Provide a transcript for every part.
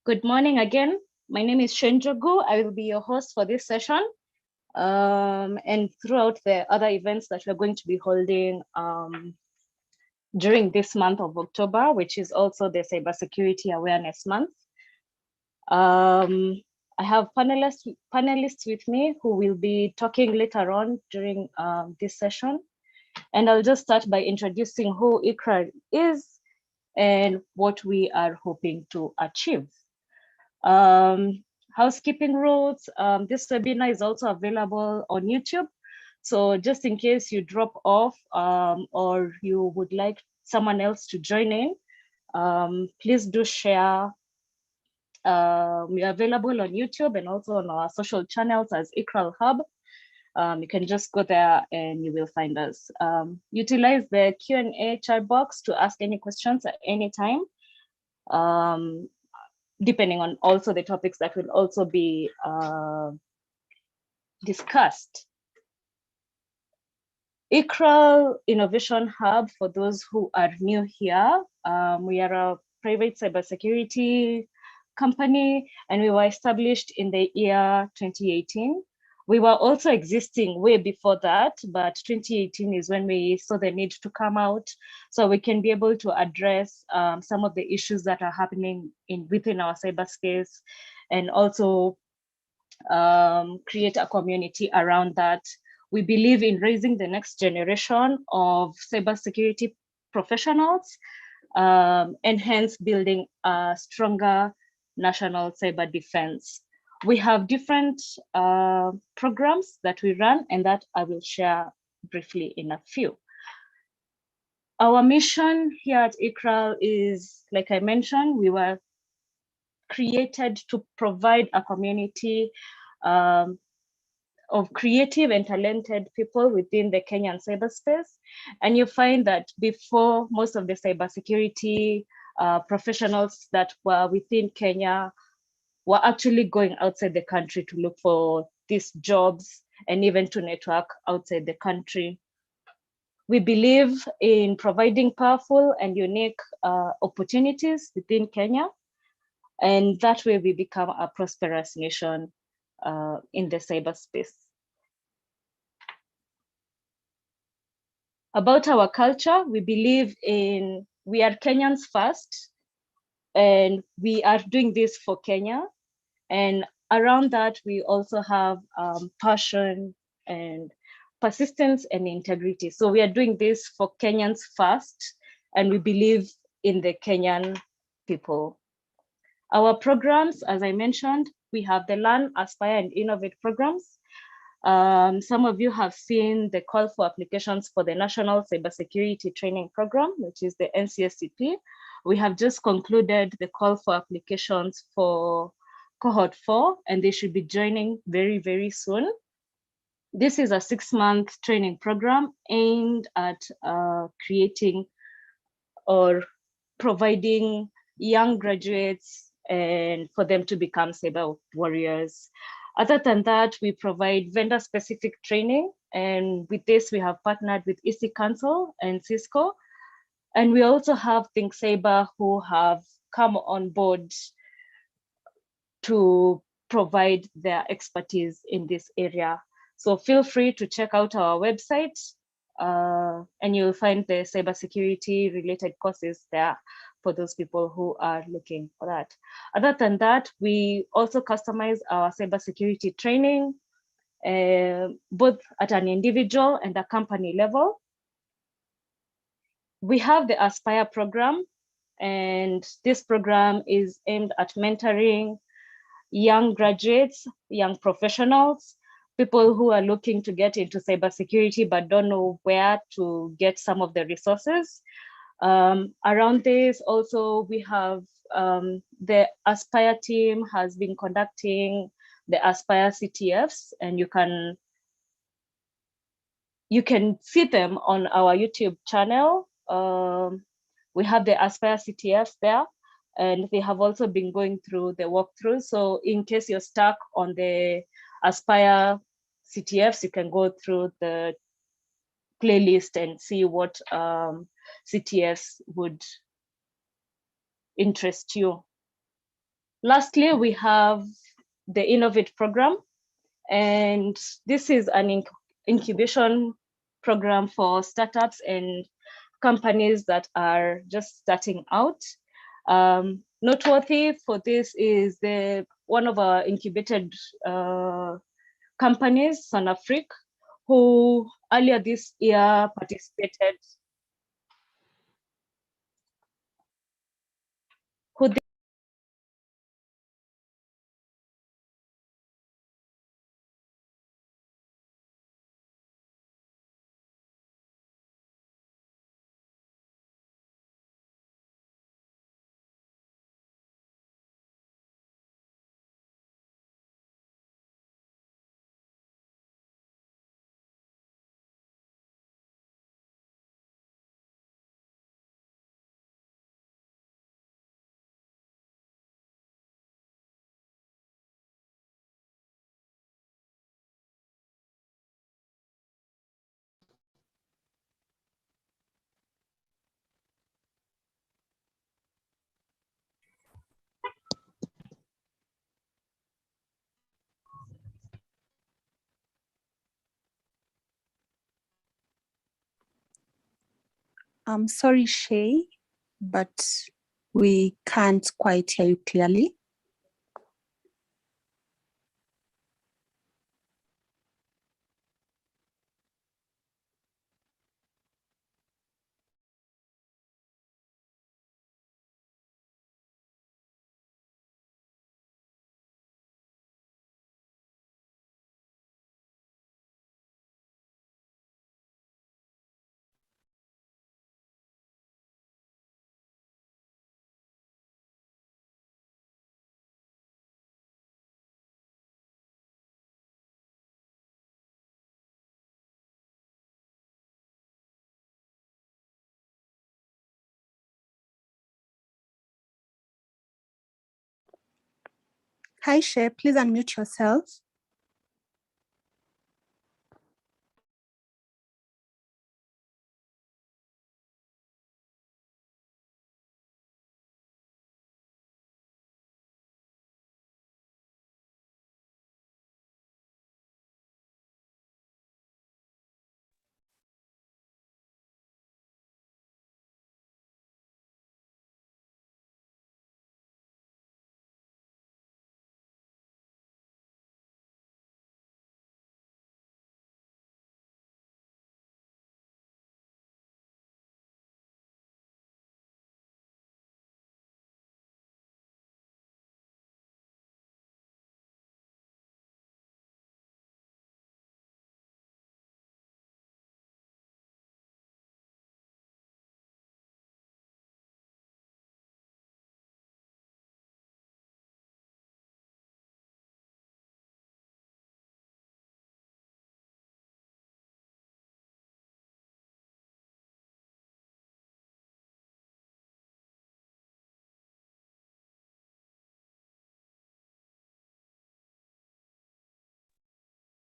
Good morning again. My name is Shenjogu. I will be your host for this session and throughout the other events that we're going to be holding during this month of October, which is also the Cybersecurity Awareness Month. I have panelists with me who will be talking later on during this session. And I'll just start by introducing who eKRAAL is and what we are hoping to achieve. Housekeeping rules, this webinar is also available on YouTube. So just in case you drop off or you would like someone else to join in, please do share. We are available on YouTube and also on our social channels as eKRAAL Hub. You can just go there and you will find us. Utilize the Q&A chat box to ask any questions at any time, depending on also the topics that will also be discussed. eKRAAL Innovation Hub, for those who are new here, we are a private cybersecurity company and we were established in the year 2018. We were also existing way before that, but 2018 is when we saw the need to come out so we can be able to address some of the issues that are happening within our cyberspace and also create a community around that. We believe in raising the next generation of cybersecurity professionals and hence building a stronger national cyber defense. We have different programs that we run and that I will share briefly in a few. Our mission here at eKRAAL is, like I mentioned, we were created to provide a community of creative and talented people within the Kenyan cyberspace. And you find that before, most of the cybersecurity professionals that were within Kenya were actually going outside the country to look for these jobs and even to network outside the country. We believe in providing powerful and unique opportunities within Kenya. And that way we become a prosperous nation in the cyberspace. About our culture, we believe in, we are Kenyans first, and we are doing this for Kenya. And around that, we also have passion and persistence and integrity. So we are doing this for Kenyans first, and we believe in the Kenyan people. Our programs, as I mentioned, we have the Learn, Aspire, and Innovate programs. Some of you have seen the call for applications for the National Cybersecurity Training Program, which is the NCSCP. We have just concluded the call for applications for cohort 4, and they should be joining very, very soon. This is a 6-month training program aimed at creating or providing young graduates and for them to become cyber warriors. Other than that, we provide vendor-specific training, and with this, we have partnered with EC Council and Cisco, and we also have Think Cyber who have come on board to provide their expertise in this area. So feel free to check out our website, and you'll find the cybersecurity-related courses there for those people who are looking for that. Other than that, we also customize our cybersecurity training, both at an individual and a company level. We have the Aspire program, and this program is aimed at mentoring young graduates, young professionals, people who are looking to get into cybersecurity but don't know where to get some of the resources. Around this, also, we have the Aspire team has been conducting the Aspire CTFs, and you can see them on our YouTube channel. We have the Aspire CTFs there, and they have also been going through the walkthrough. So in case you're stuck on the Aspire CTFs, you can go through the playlist and see what CTFs would interest you. Lastly, we have the Innovate program, and this is an incubation program for startups and companies that are just starting out. Noteworthy for this is one of our incubated companies, Sonafric, who earlier this year participated, who I'm sorry, Shay, but we can't quite hear you clearly. Hi, Shay, please unmute yourself.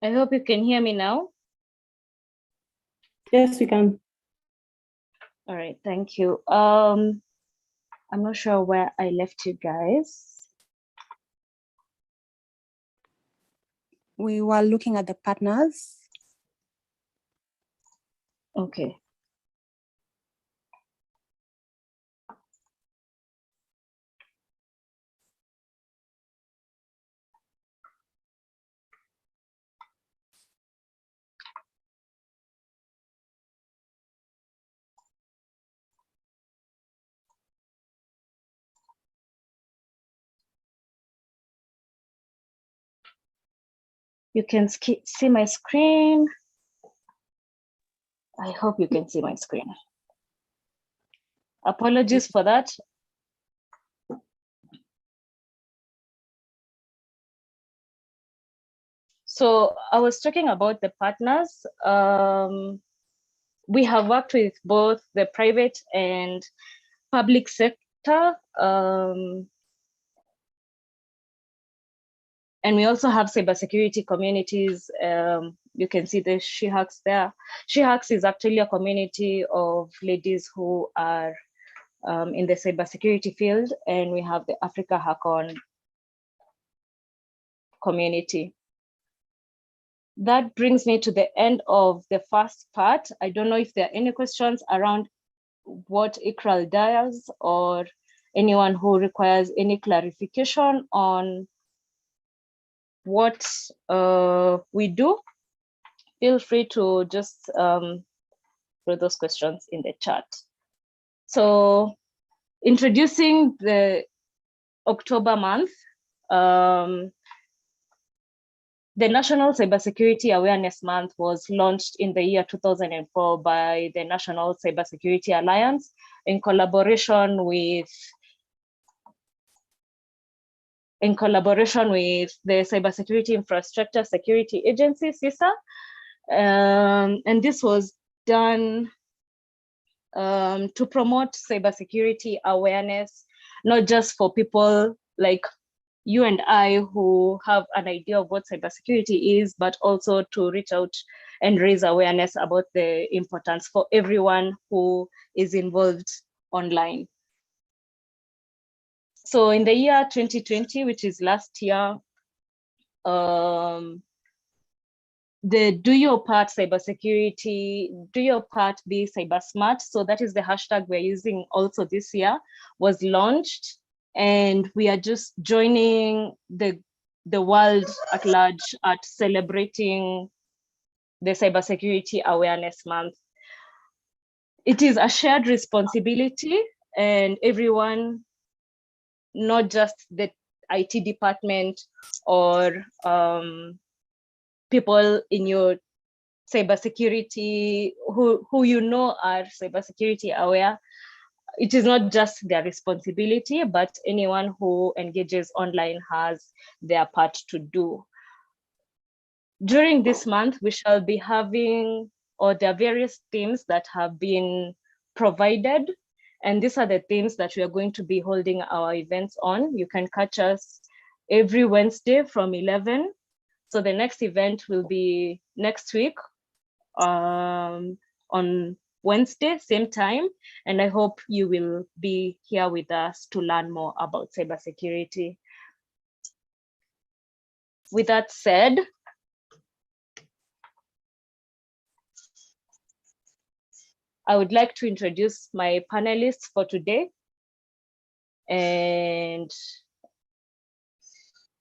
I hope you can hear me now. Yes, we can. All right, thank you. I'm not sure where I left you guys. We were looking at the partners. Okay. You can see my screen. I hope you can see my screen. Apologies for that. So I was talking about the partners. We have worked with both the private and public sector. And we also have cybersecurity communities. You can see the SheHacks there. SheHacks is actually a community of ladies who are in the cybersecurity field, and we have the Africa Hack On community. That brings me to the end of the first part. I don't know if there are any questions around what eKRAAL does, or anyone who requires any clarification on what we do. Feel free to just put those questions in the chat. So introducing the October month, the National Cybersecurity Awareness Month was launched in the year 2004 by the National Cybersecurity Alliance in collaboration with the Cybersecurity Infrastructure Security Agency, CISA. And this was done to promote cybersecurity awareness, not just for people like you and I who have an idea of what cybersecurity is, but also to reach out and raise awareness about the importance for everyone who is involved online. So in the year 2020, which is last year, the Do Your Part cybersecurity, Do Your Part Be Cyber Smart, so that is the hashtag we're using also this year, was launched. And we are just joining the world at large at celebrating the Cybersecurity Awareness Month. It is a shared responsibility, and everyone, not just the IT department or people in your cybersecurity who you know are cybersecurity aware, it is not just their responsibility, but anyone who engages online has their part to do. During this month, we shall be having, or there are various themes that have been provided, and these are the themes that we are going to be holding our events on. You can catch us every Wednesday from 11. So the next event will be next week on Wednesday, same time, and I hope you will be here with us to learn more about cybersecurity. With that said, I would like to introduce my panelists for today, and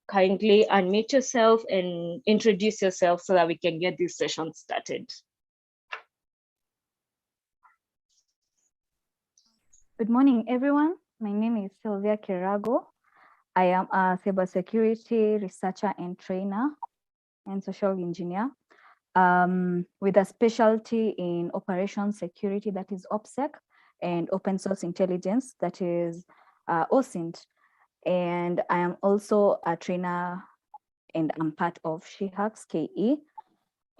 kindly unmute yourself and introduce yourself so that we can get this session started. Good morning, everyone. My name is Sylvia Quirago. I am a cybersecurity researcher and trainer and social engineer with a specialty in operations security, that is OPSEC, and open source intelligence, that is OSINT. And I am also a trainer, and I'm part of SheHacks KE,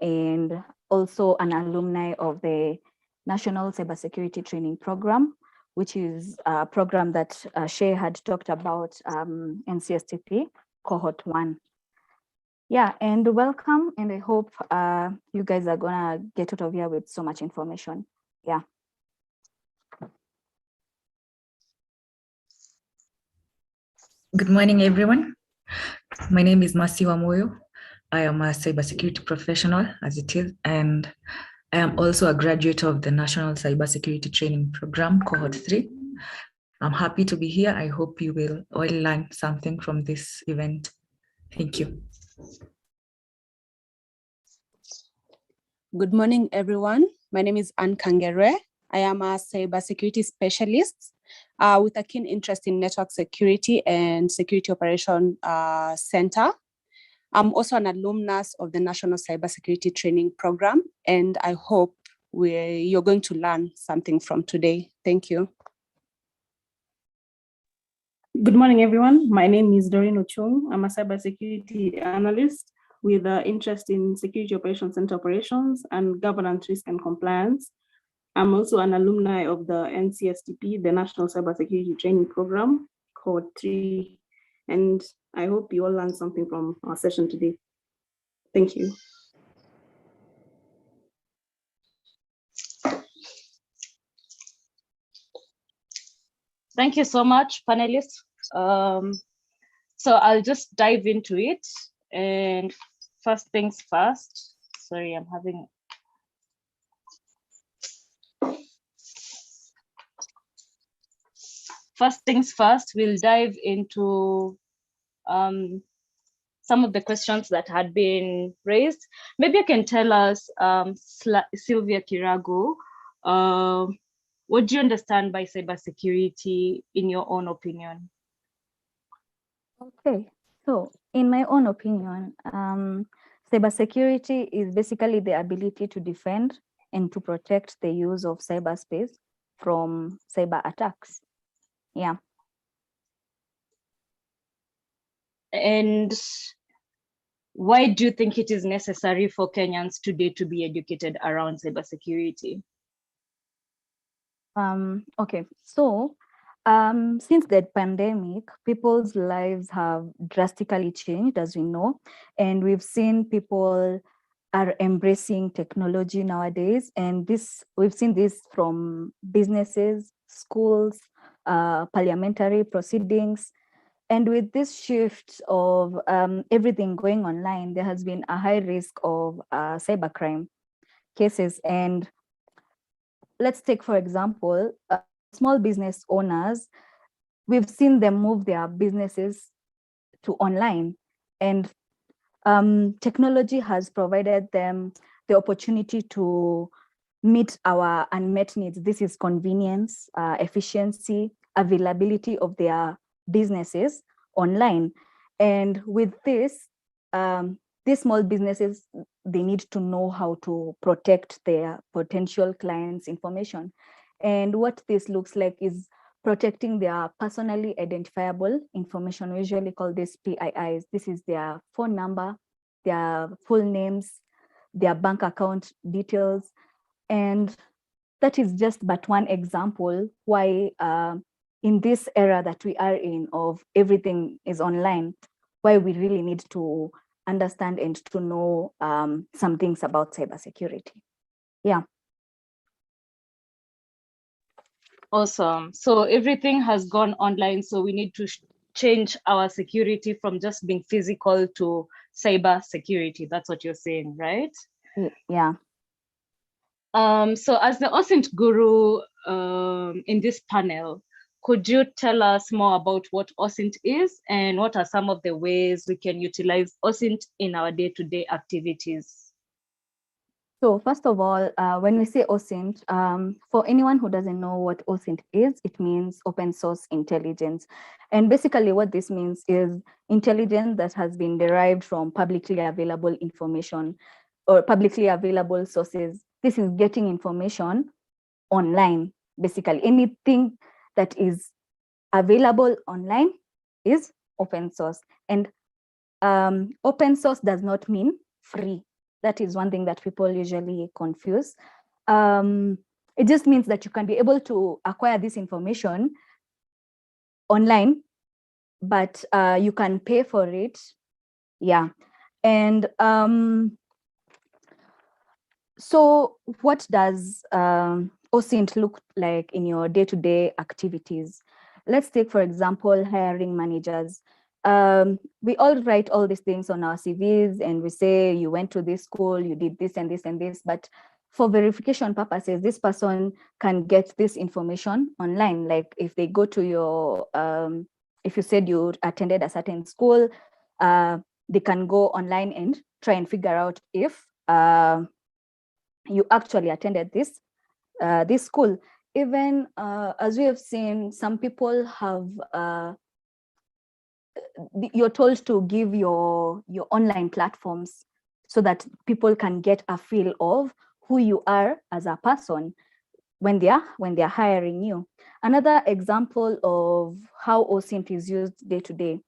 and also an alumni of the National Cybersecurity Training Program, which is a program that Shay had talked about, NCSTP cohort 1. Yeah, and welcome, and I hope you guys are gonna get out of here with so much information. Yeah. Good morning, everyone. My name is Masi Wamoyo. I am a cybersecurity professional, as it is, and I am also a graduate of the National Cybersecurity Training Program, cohort 3. I'm happy to be here. I hope you will all learn something from this event. Thank you. Good morning, everyone. My name is Anne Kangere. I am a cybersecurity specialist with a keen interest in network security and security operation center. I'm also an alumnus of the National Cybersecurity Training Program, and I hope you're going to learn something from today. Thank you. Good morning, everyone. My name is Doreen Ochung. I'm a cybersecurity analyst with an interest in security operations center operations and governance, risk, and compliance. I'm also an alumni of the NCSTP, the National Cybersecurity Training Program, cohort 3. And I hope you all learned something from our session today. Thank you. Thank you so much, panelists. So I'll just dive into it, And first things first, sorry, I'm having. First things first, we'll dive into some of the questions that had been raised. Maybe you can tell us, Sylvia Quirago, what do you understand by cybersecurity in your own opinion? Okay, so in my own opinion, cybersecurity is basically the ability to defend and to protect the use of cyberspace from cyber attacks. Yeah. And why do you think it is necessary for Kenyans today to be educated around cybersecurity? Okay, so since the pandemic, people's lives have drastically changed, as we know, and we've seen people are embracing technology nowadays, and we've seen this from businesses, schools, parliamentary proceedings. And with this shift of everything going online, there has been a high risk of cybercrime cases. And let's take, for example, small business owners. We've seen them move their businesses to online, and technology has provided them the opportunity to meet our unmet needs. This is convenience, efficiency, availability of their businesses online. And with this, these small businesses, they need to know how to protect their potential clients' information. And what this looks like is protecting their personally identifiable information. We usually call this PIIs. This is their phone number, their full names, their bank account details. And that is just but one example why in this era that we are in of everything is online, why we really need to understand and to know some things about cybersecurity. Yeah. Awesome. So everything has gone online, so we need to change our security from just being physical to cyber security. That's what you're saying, right? Yeah. So as the OSINT guru in this panel, could you tell us more about what OSINT is and what are some of the ways we can utilize OSINT in our day-to-day activities? So first of all, when we say OSINT, for anyone who doesn't know what OSINT is, it means open source intelligence. And basically what this means is intelligence that has been derived from publicly available information or publicly available sources. This is getting information online, basically. Anything that is available online is open source. And open source does not mean free. That is one thing that people usually confuse. It just means that you can be able to acquire this information online, but you can pay for it. Yeah. And so what does OSINT look like in your day-to-day activities? Let's take, for example, hiring managers. We all write all these things on our CVs and we say you went to this school, you did this and this and this, but for verification purposes, this person can get this information online. Like if they go to your, if you said you attended a certain school, they can go online and try and figure out if you actually attended this school. Even as we have seen, some people have, you're told to give your online platforms so that people can get a feel of who you are as a person when they're hiring you. Another example of how OSINT is used day to day.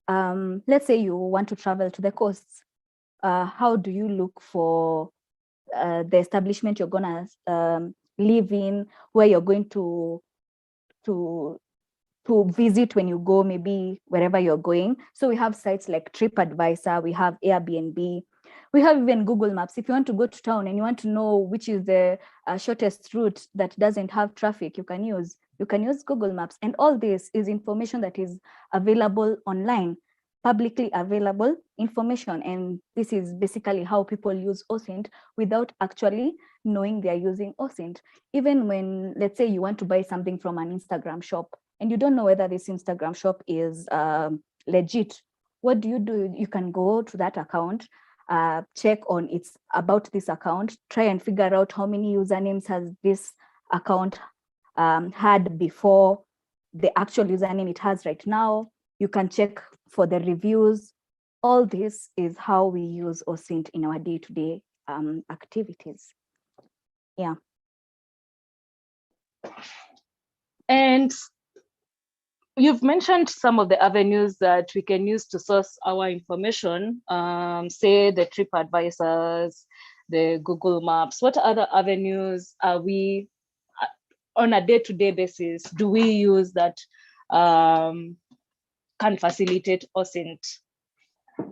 Let's say you want to travel to the coasts. How do you look for the establishment you're gonna live in, where you're going to visit when you go, maybe wherever you're going? So we have sites like TripAdvisor, we have Airbnb, we have even Google Maps. If you want to go to town and you want to know which is the shortest route that doesn't have traffic, you can use Google Maps. And all this is information that is available online, publicly available information. And this is basically how people use OSINT without actually knowing they're using OSINT. Even when, let's say you want to buy something from an Instagram shop and you don't know whether this Instagram shop is legit, what do? You can go to that account, check on it's about this account, try and figure out how many usernames has this account had before the actual username it has right now. You can check for the reviews. All this is how we use OSINT in our day-to-day activities. Yeah. And you've mentioned some of the avenues that we can use to source our information, say the TripAdvisors, the Google Maps. What other avenues are we, on a day-to-day basis, do we use that can facilitate OSINT?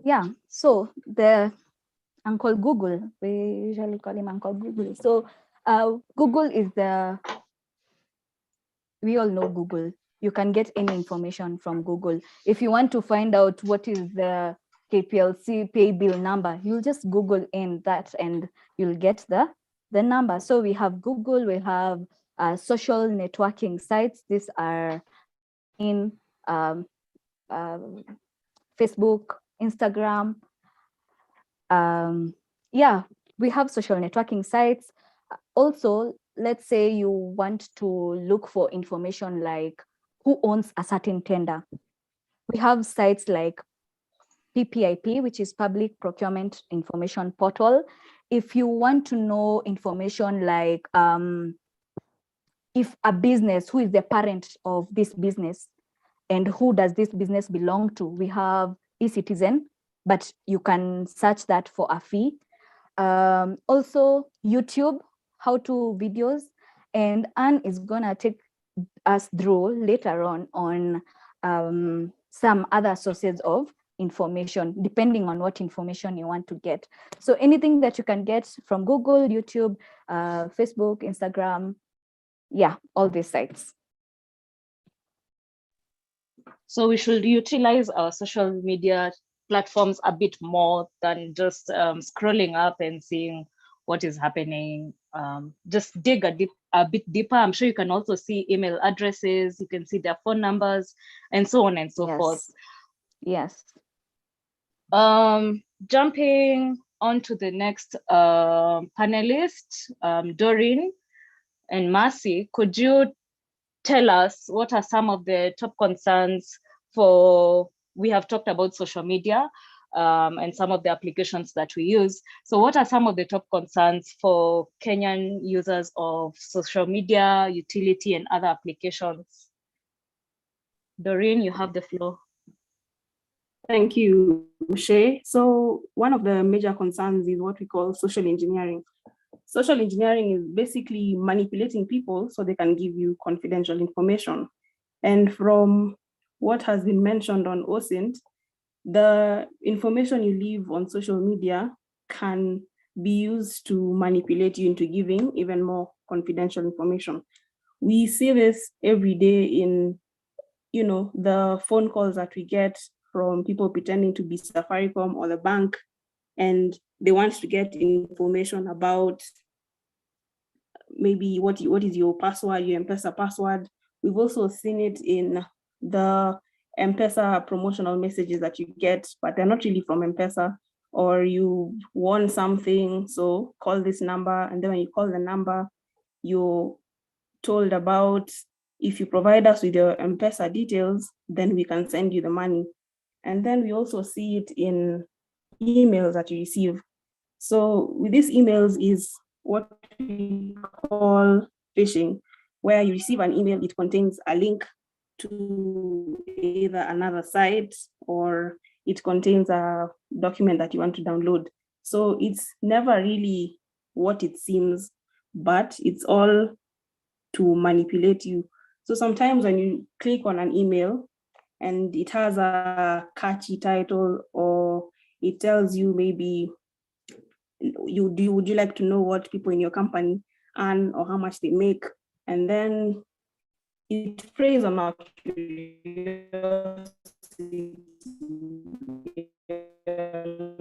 Yeah, so the Uncle Google, we usually call him Uncle Google. So Google is we all know Google. You can get any information from Google. If you want to find out what is the KPLC pay bill number, you'll just Google in that and you'll get the number. So we have Google, we have social networking sites. These are in Facebook, Instagram. Yeah, we have social networking sites. Also, let's say you want to look for information like who owns a certain tender. We have sites like PPIP, which is Public Procurement Information Portal. If you want to know information like if a business, who is the parent of this business and who does this business belong to, we have eCitizen, but you can search that for a fee. Also YouTube, how-to videos, and Anne is gonna take us through later on some other sources of information, depending on what information you want to get. So anything that you can get from Google, YouTube, Facebook, Instagram, yeah, all these sites. So we should utilize our social media platforms a bit more than just scrolling up and seeing what is happening. Just dig a bit deeper. I'm sure you can also see email addresses, you can see their phone numbers, and so on and so forth. Yes. Jumping on to the next panelist, Doreen and Mercy, could you tell us what are some of the top concerns for, we have talked about social media and some of the applications that we use. So what are some of the top concerns for Kenyan users of social media, utility, and other applications? Doreen, you have the floor. Thank you, Shay. So one of the major concerns is what we call social engineering. Social engineering is basically manipulating people so they can give you confidential information. And from what has been mentioned on OSINT, the information you leave on social media can be used to manipulate you into giving even more confidential information. We see this every day in, the phone calls that we get from people pretending to be Safaricom or the bank, and they want to get information about maybe what is your password, your M-Pesa password. We've also seen it in the M-Pesa promotional messages that you get, but they're not really from M-Pesa, or you won something, so call this number, and then when you call the number, you're told about, if you provide us with your M-Pesa details, then we can send you the money. And then we also see it in emails that you receive. So with these emails is what we call phishing, where you receive an email, it contains a link to either another site or it contains a document that you want to download. So it's never really what it seems, but it's all to manipulate you. So sometimes when you click on an email and it has a catchy title, or it tells you maybe, would you like to know what people in your company earn or how much they make? And then it preys on our curiosity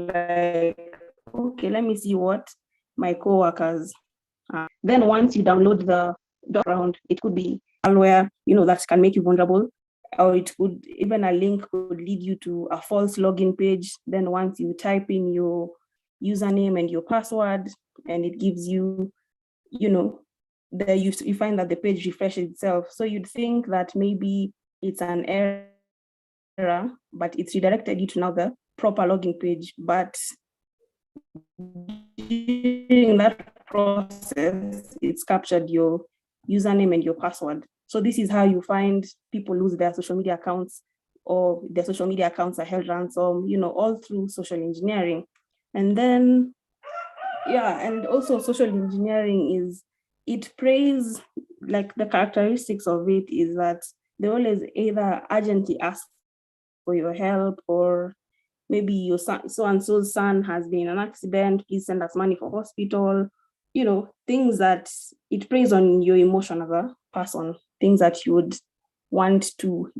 like, okay, let me see what my coworkers are. Then once you download the background, it could be malware, that can make you vulnerable, or it could even a link could lead you to a false login page. Then once you type in your username and your password, and it gives you, you find that the page refreshes itself. So you'd think that maybe it's an error, but it's redirected you to now the proper login page. But during that process, it's captured your username and your password. So this is how you find people lose their social media accounts, or their social media accounts are held ransom, all through social engineering. And then, and also social engineering it preys, like the characteristics of it is that they always either urgently ask for your help, or maybe your son, so-and-so's son has been in an accident, please send us money for hospital, things that it preys on your emotion as a person, things that you'd want to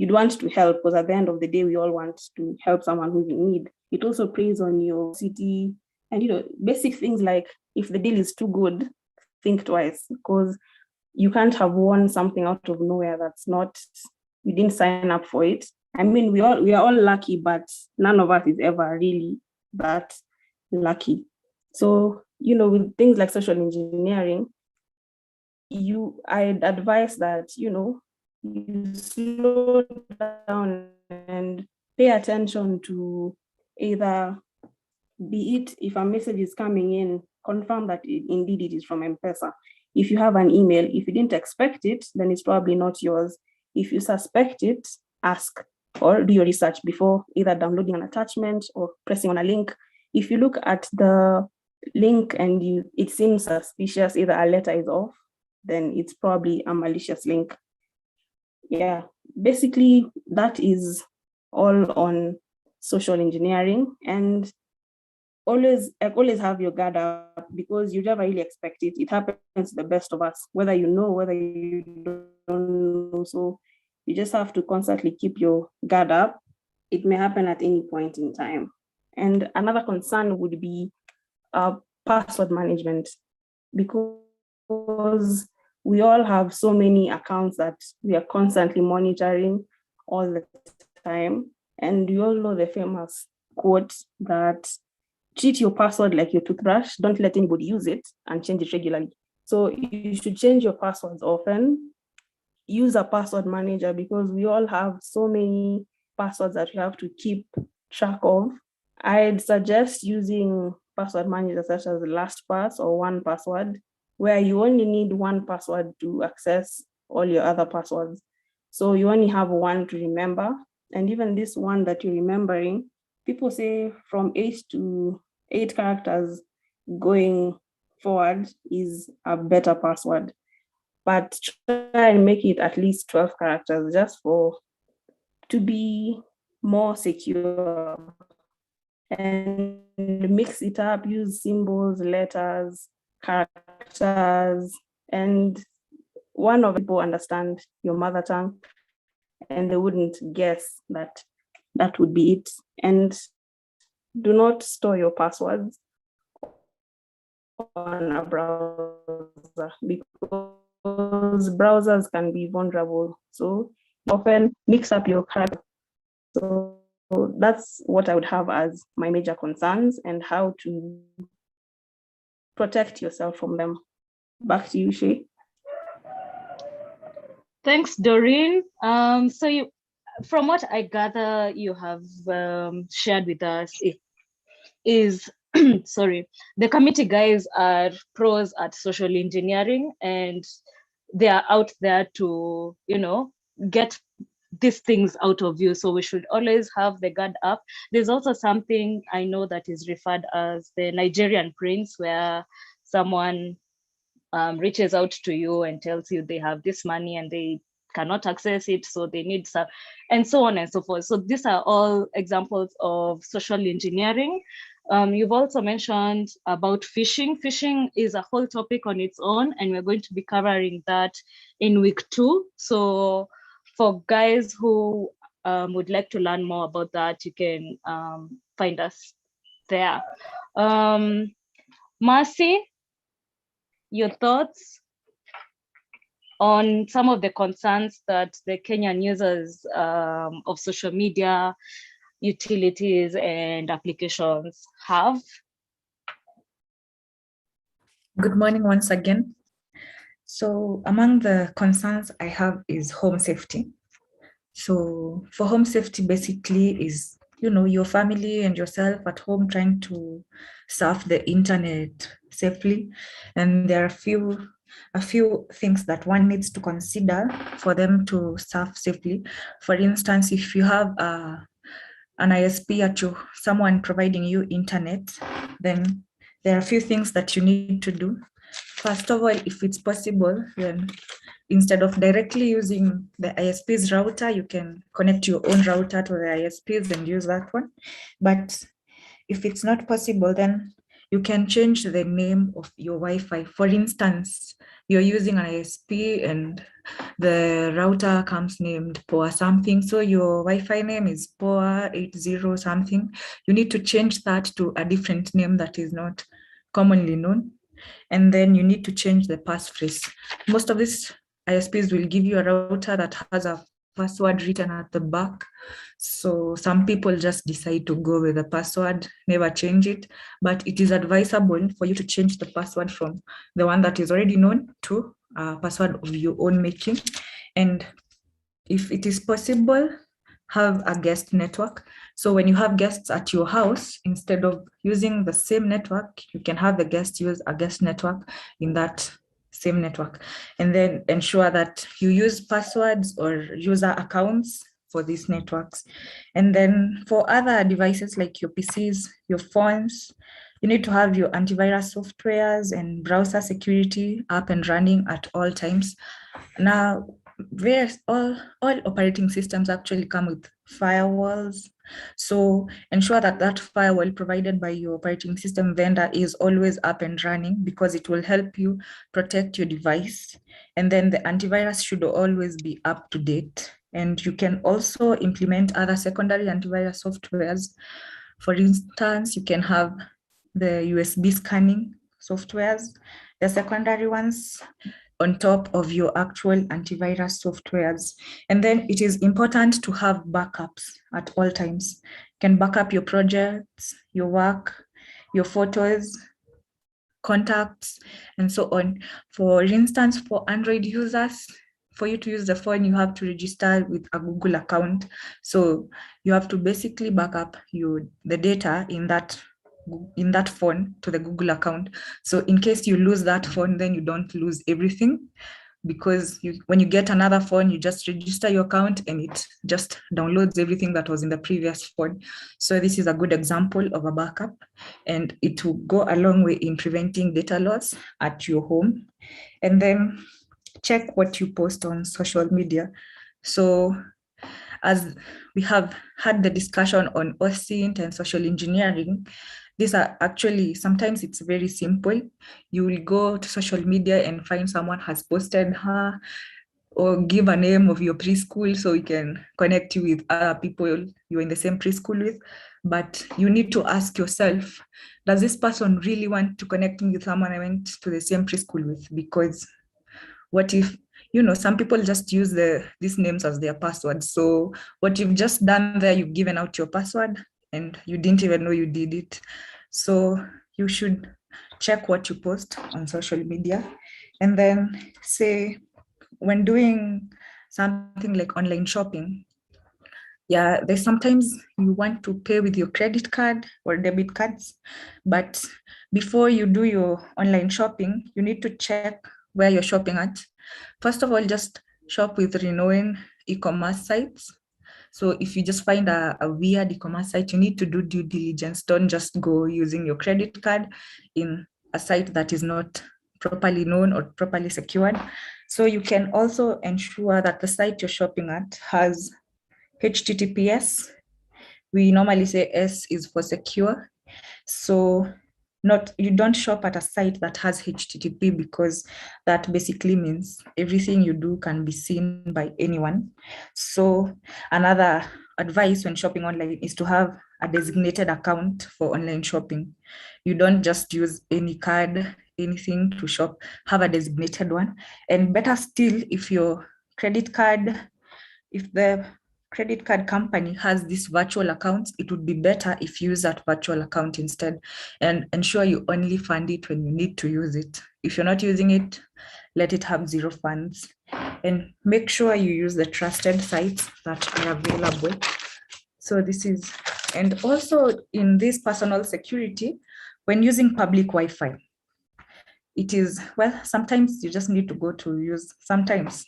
help, because at the end of the day, we all want to help someone who's in need. It also preys on your city, and basic things like, if the deal is too good, think twice, because you can't have won something out of nowhere that's not, you didn't sign up for it. I mean, we are all lucky, but none of us is ever really that lucky. So, with things like social engineering, I'd advise that, you slow down and pay attention to either, be it if a message is coming in, confirm that indeed it is from M-Pesa. If you have an email, if you didn't expect it, then it's probably not yours. If you suspect it, ask or do your research before either downloading an attachment or pressing on a link. If you look at the link and it seems suspicious, either a letter is off, then it's probably a malicious link. Yeah, basically that is all on social engineering. And always have your guard up, because you never really expect it. It happens to the best of us, whether you know, whether you don't know. So you just have to constantly keep your guard up. It may happen at any point in time. And another concern would be password management, because we all have so many accounts that we are constantly monitoring all the time. And you all know the famous quote that treat your password like your toothbrush, don't let anybody use it, and change it regularly. So you should change your passwords often. Use a password manager, because we all have so many passwords that we have to keep track of. I'd suggest using password managers such as LastPass or 1Password, where you only need one password to access all your other passwords. So you only have one to remember. And even this one that you're remembering, people say from 8 characters going forward is a better password. But try and make it at least 12 characters, just to be more secure. And mix it up, use symbols, letters, characters, and one of people understand your mother tongue, and they wouldn't guess that would be it. And do not store your passwords on a browser, because browsers can be vulnerable. So often mix up your character. So that's what I would have as my major concerns, and how to protect yourself from them. Back to you, Shay. Thanks, Doreen. So from what I gather, you have shared with us is sorry, the committee guys are pros at social engineering, and they are out there to, get these things out of you. So we should always have the guard up. There's also something I know that is referred as the Nigerian prince, where someone reaches out to you and tells you they have this money and they cannot access it, so they need some, and so on and so forth. So these are all examples of social engineering. You've also mentioned about phishing. Phishing is a whole topic on its own, and we're going to be covering that in week 2. So for guys who would like to learn more about that, you can find us there. Mercy, your thoughts on some of the concerns that the Kenyan users of social media, utilities, and applications have? Good morning once again. So among the concerns I have is home safety. So for home safety basically is, your family and yourself at home trying to surf the internet safely. And there are a few things that one needs to consider for them to surf safely. For instance, if you have an ISP at someone providing you internet, then there are a few things that you need to do. First of all, if it's possible, then instead of directly using the ISP's router, you can connect your own router to the ISP's and use that one. But if it's not possible, then you can change the name of your Wi-Fi. For instance, you're using an ISP and the router comes named POA something. So your Wi-Fi name is POA 80 something. You need to change that to a different name that is not commonly known. And then you need to change the passphrase. Most of these ISPs will give you a router that has a password written at the back. So some people just decide to go with the password, never change it. But it is advisable for you to change the password from the one that is already known to a password of your own making. And if it is possible, have a guest network. So when you have guests at your house, instead of using the same network, you can have the guests use a guest network in that same network. And then ensure that you use passwords or user accounts for these networks. And then for other devices like your PCs, your phones, you need to have your antivirus softwares and browser security up and running at all times. Now, all operating systems actually come with firewalls. So ensure that that firewall provided by your operating system vendor is always up and running, because it will help you protect your device. And then the antivirus should always be up to date. And you can also implement other secondary antivirus softwares. For instance, you can have the USB scanning softwares, the secondary ones, on top of your actual antivirus softwares. And then it is important to have backups at all times. You can back up your projects, your work, your photos, contacts, and so on. For instance, for Android users, for you to use the phone, you have to register with a Google account. So you have to basically back up the data in that phone to the Google account. So in case you lose that phone, then you don't lose everything, because when you get another phone, you just register your account and it just downloads everything that was in the previous phone. So this is a good example of a backup, and it will go a long way in preventing data loss at your home. And then check what you post on social media. So as we have had the discussion on OSINT and social engineering, these are actually, sometimes it's very simple. You will go to social media and find someone has posted her, or give a name of your preschool so we can connect you with other people you're in the same preschool with. But you need to ask yourself, does this person really want to connect me with someone I went to the same preschool with? Because what if, some people just use these names as their password. So what you've just done there, you've given out your password and you didn't even know you did it. So you should check what you post on social media. And then say, when doing something like online shopping, there's sometimes you want to pay with your credit card or debit cards, but before you do your online shopping, you need to check where you're shopping at. First of all, just shop with renowned e-commerce sites. So if you just find a weird e-commerce site, you need to do due diligence. Don't just go using your credit card in a site that is not properly known or properly secured. So you can also ensure that the site you're shopping at has HTTPS. We normally say S is for secure. So you don't shop at a site that has HTTP, because that basically means everything you do can be seen by anyone. So another advice when shopping online is to have a designated account for online shopping. You don't just use any card, anything to shop, have a designated one. And better still, if your credit card, if the credit card company has this virtual account, it would be better if you use that virtual account instead, and ensure you only fund it when you need to use it. If you're not using it, let it have zero funds, and make sure you use the trusted sites that are available. So this is, and also in this personal security, when using public Wi-Fi, it is, well, sometimes you just need to go to use, sometimes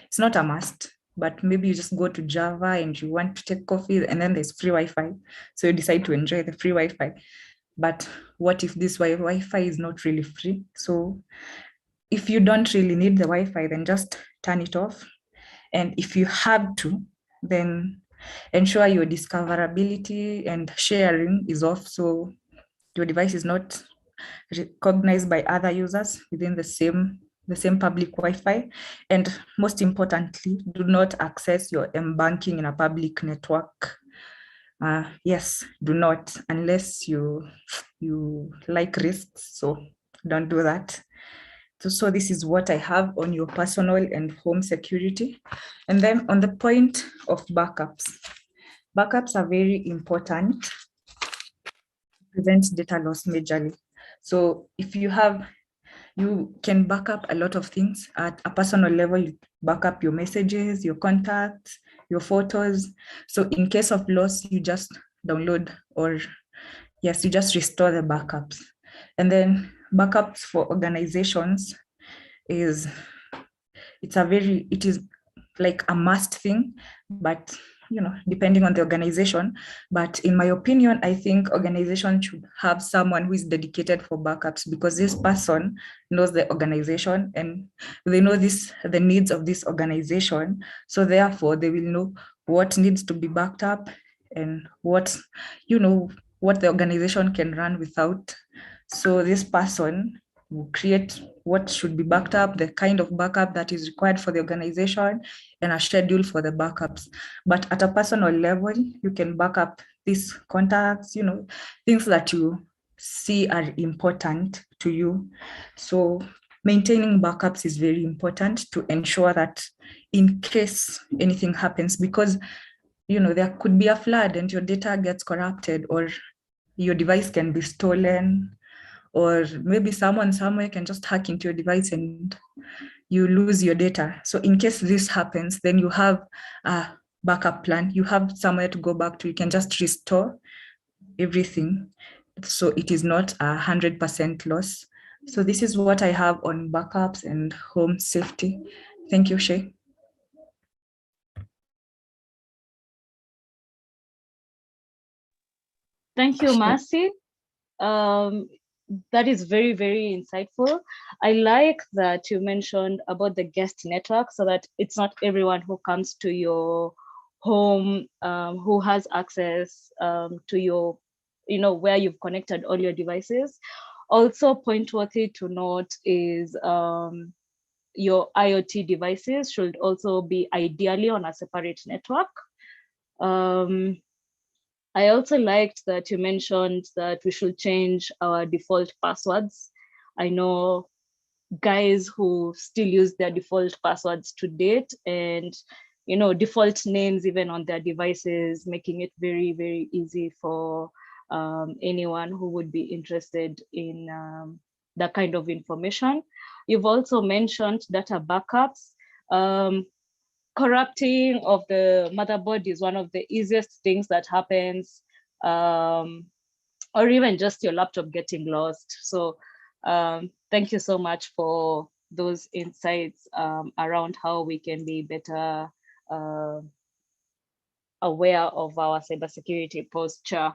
it's not a must, but maybe you just go to Java and you want to take coffee and then there's free Wi-Fi. So you decide to enjoy the free Wi-Fi. But what if this Wi-Fi is not really free? So if you don't really need the Wi-Fi, then just turn it off. And if you have to, then ensure your discoverability and sharing is off, so your device is not recognized by other users within the same public Wi-Fi. And most importantly, do not access your M-banking in a public network. Yes, do not, unless you like risks, so don't do that. So this is what I have on your personal and home security. And then on the point of backups, backups are very important to prevent data loss majorly. So if you can back up a lot of things at a personal level. You back up your messages, your contacts, your photos. So in case of loss, you just download, or yes, you just restore the backups. And then backups for organizations it is like a must thing, but depending on the organization. But in my opinion, I think organizations should have someone who is dedicated for backups, because this person knows the organization and they know the needs of this organization. So therefore they will know what needs to be backed up and what the organization can run without. So this person will create what should be backed up, the kind of backup that is required for the organization, and a schedule for the backups. But at a personal level, you can back up these contacts, things that you see are important to you. So maintaining backups is very important to ensure that in case anything happens, because there could be a flood and your data gets corrupted, or your device can be stolen, or maybe someone somewhere can just hack into your device and you lose your data. So in case this happens, then you have a backup plan. You have somewhere to go back to. You can just restore everything, so it is not 100% loss. So this is what I have on backups and home safety. Thank you, Shay. Thank you, Mercy. That is very, very insightful. I like that you mentioned about the guest network, so that it's not everyone who comes to your home who has access to your, where you've connected all your devices. Also, point-worthy to note is your IoT devices should also be ideally on a separate network. I also liked that you mentioned that we should change our default passwords. I know guys who still use their default passwords to date, and default names even on their devices, making it very, very easy for anyone who would be interested in that kind of information. You've also mentioned data backups. Corrupting of the motherboard is one of the easiest things that happens, or even just your laptop getting lost. So thank you so much for those insights around how we can be better aware of our cybersecurity posture.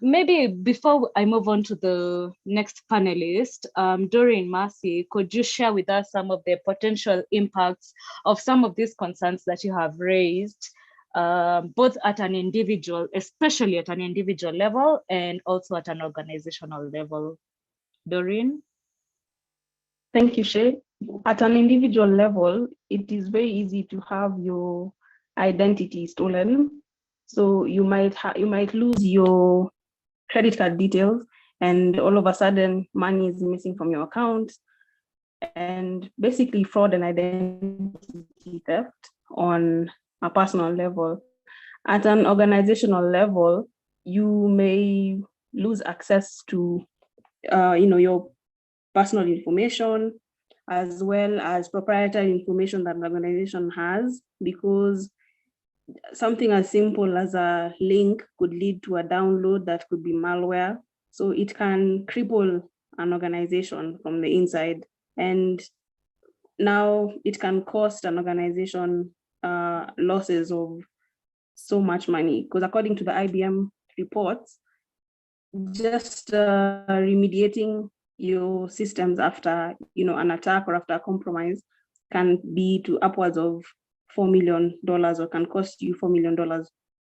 Maybe before I move on to the next panelist, Doreen, Mercy, could you share with us some of the potential impacts of some of these concerns that you have raised both at an individual, especially at an individual level, and also at an organizational level. Doreen? Thank you, Shay. At an individual level, it is very easy to have your identity stolen. So you might lose your credit card details, and all of a sudden money is missing from your account, and basically fraud and identity theft on a personal level. At an organizational level, you may lose access to your personal information, as well as proprietary information that the organization has, because something as simple as a link could lead to a download that could be malware. So it can cripple an organization from the inside. And now it can cost an organization losses of so much money, because according to the IBM reports, just remediating your systems after an attack or after a compromise can be to upwards of $4 million, or can cost you $4 million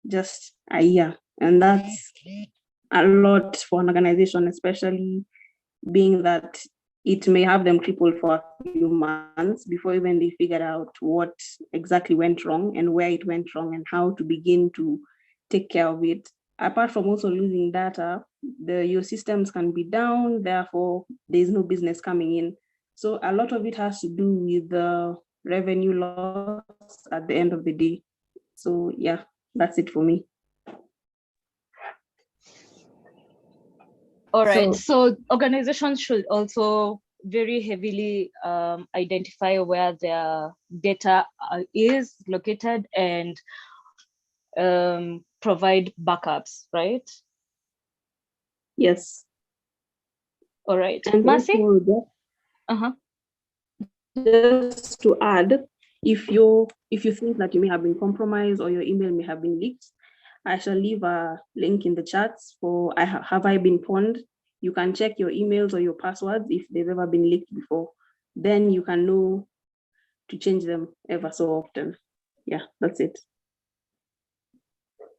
just a year. And that's a lot for an organization, especially being that it may have them crippled for a few months before even they figure out what exactly went wrong and where it went wrong and how to begin to take care of it. Apart from also losing data, your systems can be down, therefore there's no business coming in. So a lot of it has to do with the revenue loss at the end of the day. So yeah, that's it for me. All right, so organizations should also very heavily identify where their data is located and provide backups, right? Yes. All right, and Mercy? Just to add, if you think that you may have been compromised or your email may have been leaked, I shall leave a link in the chats for have I been pwned. You can check your emails or your passwords if they've ever been leaked before. Then you can know to change them ever so often. Yeah, that's it.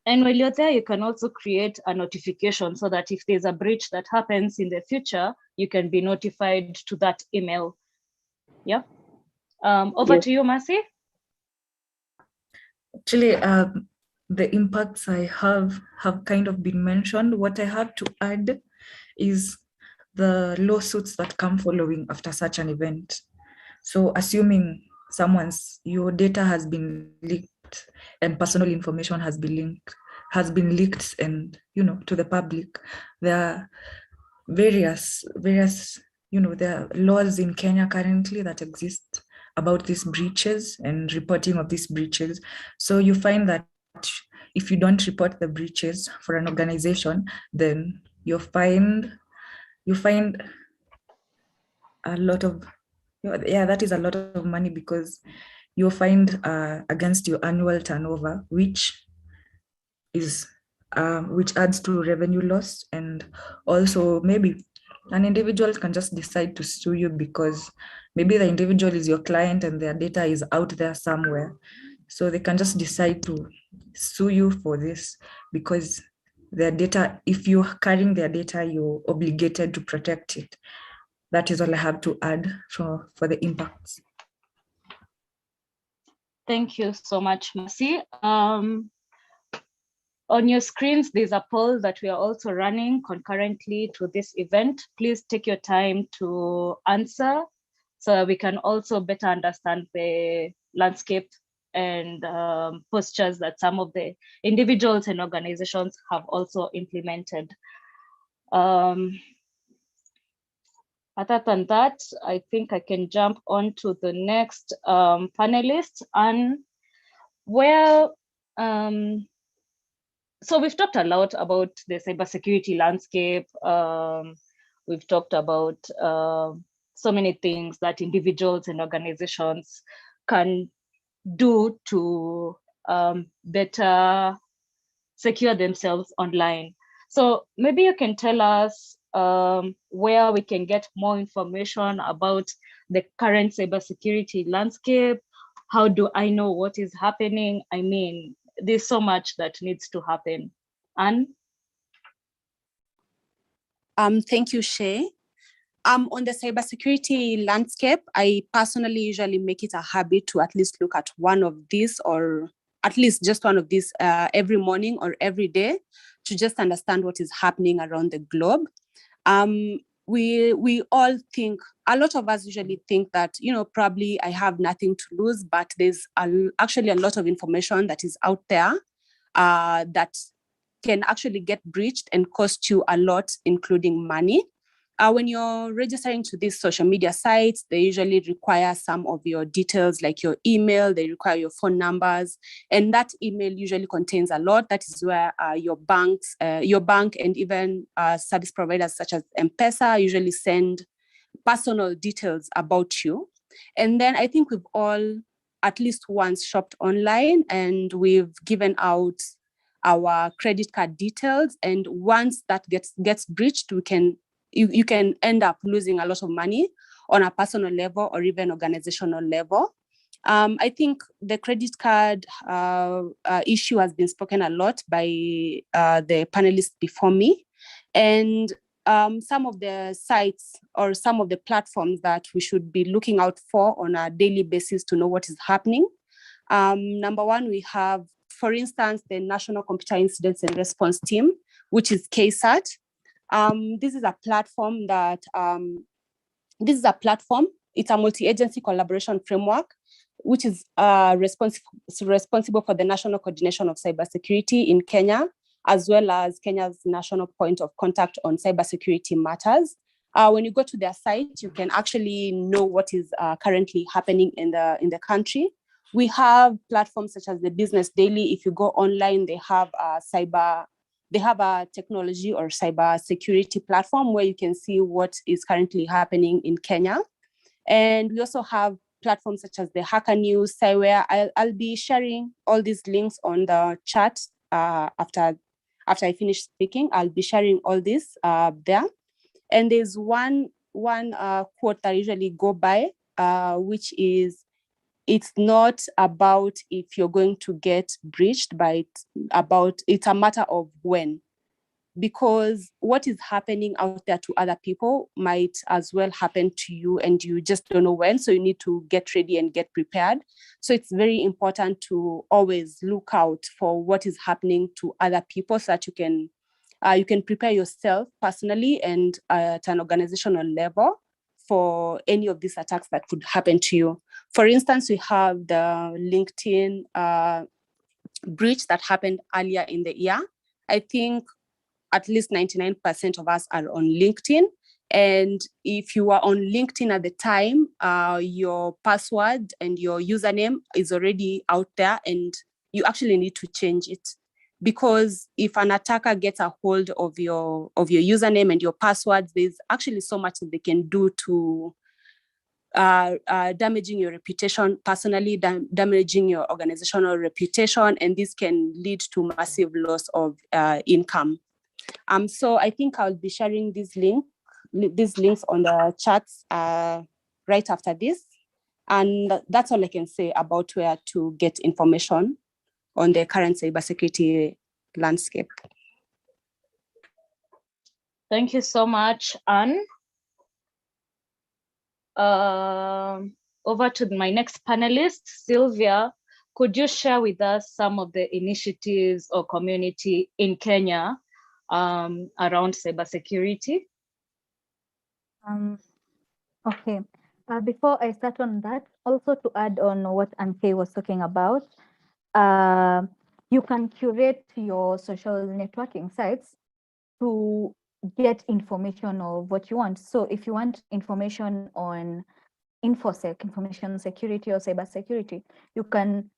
And while you're there, you can also create a notification so that if there's a breach that happens in the future, you can be notified to that email. Yeah. Over to you, Mercy. Actually, the impacts I have kind of been mentioned. What I have to add is the lawsuits that come following after such an event. So assuming your data has been leaked and personal information has been leaked and to the public, there are various there are laws in Kenya currently that exist about these breaches and reporting of these breaches. So you find that if you don't report the breaches for an organization, then you find a lot of, that is a lot of money, because you'll find against your annual turnover, which adds to revenue loss. And also maybe an individual can just decide to sue you because maybe the individual is your client and their data is out there somewhere. So they can just decide to sue you for this because their data, if you're carrying their data, you're obligated to protect it. That is all I have to add for the impacts. Thank you so much, Mercy. On your screens, there's a poll that we are also running concurrently to this event. Please take your time to answer so that we can also better understand the landscape and postures that some of the individuals and organizations have also implemented. Other than that, I think I can jump on to the next panelist. And so we've talked a lot about the cybersecurity landscape. We've talked about so many things that individuals and organizations can do to better secure themselves online. So maybe you can tell us where we can get more information about the current cybersecurity landscape. How do I know what is happening? I mean, there's so much that needs to happen. And thank you, Shay. On the cybersecurity landscape, I personally usually make it a habit to at least look at one of these, or at least just one of these every morning or every day, to just understand what is happening around the globe. We all think, a lot of us usually think that, probably I have nothing to lose, but there's actually a lot of information that is out there that can actually get breached and cost you a lot, including money. When you're registering to these social media sites, they usually require some of your details, like your email, they require your phone numbers, and that email usually contains a lot. That is where your bank and even service providers such as M-Pesa usually send personal details about you. And then I think we've all at least once shopped online and we've given out our credit card details. And once that gets breached, you can end up losing a lot of money on a personal level or even organizational level. I think the credit card issue has been spoken a lot by the panelists before me. And some of the sites or some of the platforms that we should be looking out for on a daily basis to know what is happening. Number one, we have, for instance, the National Computer Incidence and Response Team, which is KSAT. This is a platform it's a multi-agency collaboration framework, which is responsible for the national coordination of cybersecurity in Kenya, as well as Kenya's national point of contact on cybersecurity matters. When you go to their site, you can actually know what is currently happening in the country. We have platforms such as the Business Daily. If you go online, they have a technology or cyber security platform where you can see what is currently happening in Kenya. And we also have platforms such as the Hacker News, Cyware. I'll be sharing all these links on the chat after I finish speaking. I'll be sharing all this there. And there's one quote that I usually go by, which is, it's not about if you're going to get breached, but it's a matter of when. Because what is happening out there to other people might as well happen to you, and you just don't know when. So you need to get ready and get prepared. So it's very important to always look out for what is happening to other people, so that you can prepare yourself personally and at an organizational level for any of these attacks that could happen to you. For instance, we have the LinkedIn breach that happened earlier in the year. I think at least 99% of us are on LinkedIn. And if you are on LinkedIn at the time, your password and your username is already out there, and you actually need to change it. Because if an attacker gets a hold of your username and your passwords, there's actually so much that they can do to damaging your reputation personally, damaging your organizational reputation, and this can lead to massive loss of income. So I think I'll be sharing these links on the chats right after this. And that's all I can say about where to get information on the current cybersecurity landscape. thank you so much, Anne. Over to my next panelist, Sylvia. Could you share with us some of the initiatives or community in Kenya around cybersecurity? Okay. Before I start on that, also to add on what Anke was talking about, you can curate your social networking sites to get information of what you want. So if you want information on InfoSec, information security or cybersecurity, you can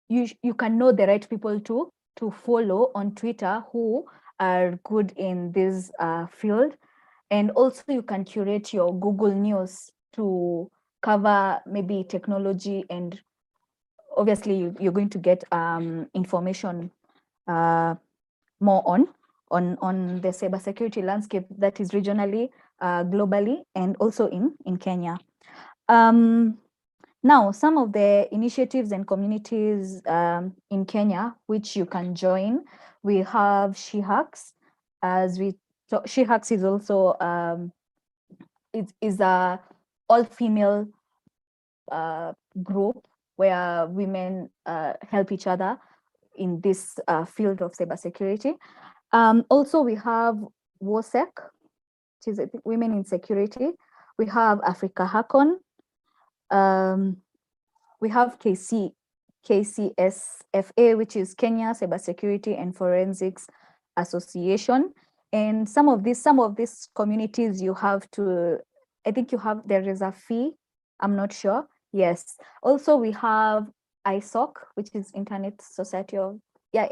know the right people to follow on Twitter who are good in this field. And also you can curate your Google News to cover maybe technology, and obviously you're going to get information more on the cybersecurity landscape that is regionally, globally, and also in Kenya. Now, some of the initiatives and communities in Kenya, which you can join, we have SheHacks. SheHacks is also is a all-female group where women help each other in this field of cybersecurity. Also, we have WOSEC, which is Women in Security. We have Africa Hackon. We have KCSFA, which is Kenya Cybersecurity and Forensics Association. And some of these communities you have to, I think there is a fee, I'm not sure. Yes. Also, we have ISOC, which is Internet Society. There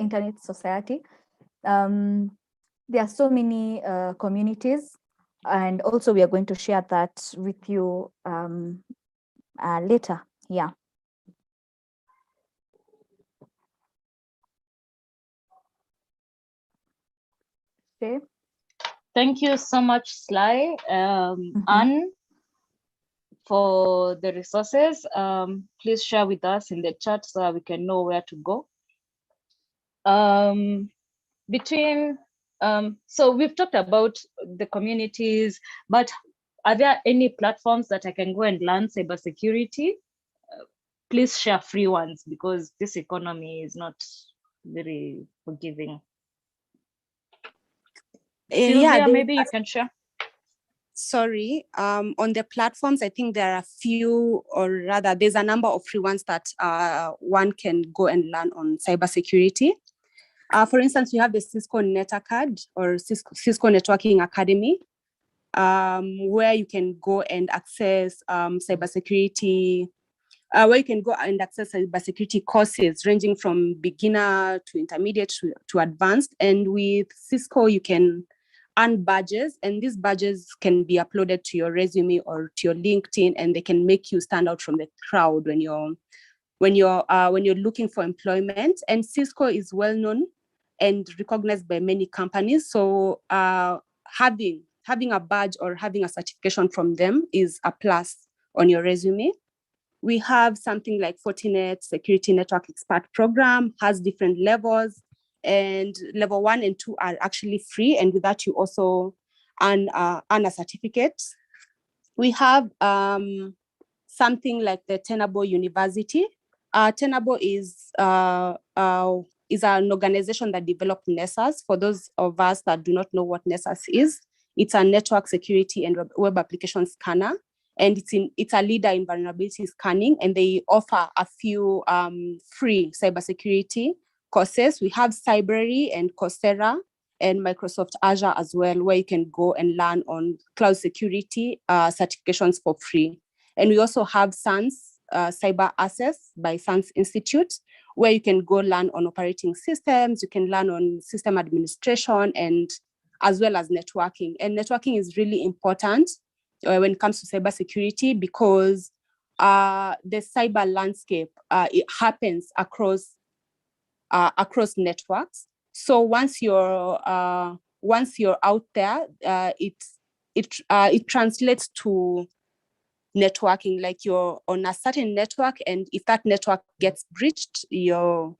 are so many communities, and also we are going to share that with you later. Yeah. Okay. Thank you so much, Sly, Anne, for the resources. Please share with us in the chat so that we can know where to go. So we've talked about the communities, but are there any platforms that I can go and learn cybersecurity? Please share free ones, because this economy is not very forgiving. Sylvia, maybe you can share. Sorry, on the platforms, I think there are a few, or rather, there's a number of free ones that one can go and learn on cybersecurity. For instance, we have the Cisco NetAcad or Cisco Networking Academy, where you can go and access cybersecurity, courses ranging from beginner to intermediate to advanced. And with Cisco, you can earn badges, and these badges can be uploaded to your resume or to your LinkedIn, and they can make you stand out from the crowd when you're looking for employment. And Cisco is well known and recognized by many companies. So having a badge or having a certification from them is a plus on your resume. We have something like Fortinet Security Network Expert Program, has different levels, and level 1 and 2 are actually free. And with that, you also earn a certificate. We have something like the Tenable University. Tenable is an organization that developed NESAS. For those of us that do not know what NESAS is, it's a network security and web application scanner. And it's a leader in vulnerability scanning, and they offer a few free cybersecurity courses. We have Cybrary and Coursera and Microsoft Azure as well, where you can go and learn on cloud security certifications for free. And we also have SANS, Cyber Access by SANS Institute, where you can go learn on operating systems, you can learn on system administration, and as well as networking. And networking is really important when it comes to cybersecurity, because the cyber landscape, it happens across networks. So once you're out there, it translates to networking, like you're on a certain network, and if that network gets breached, you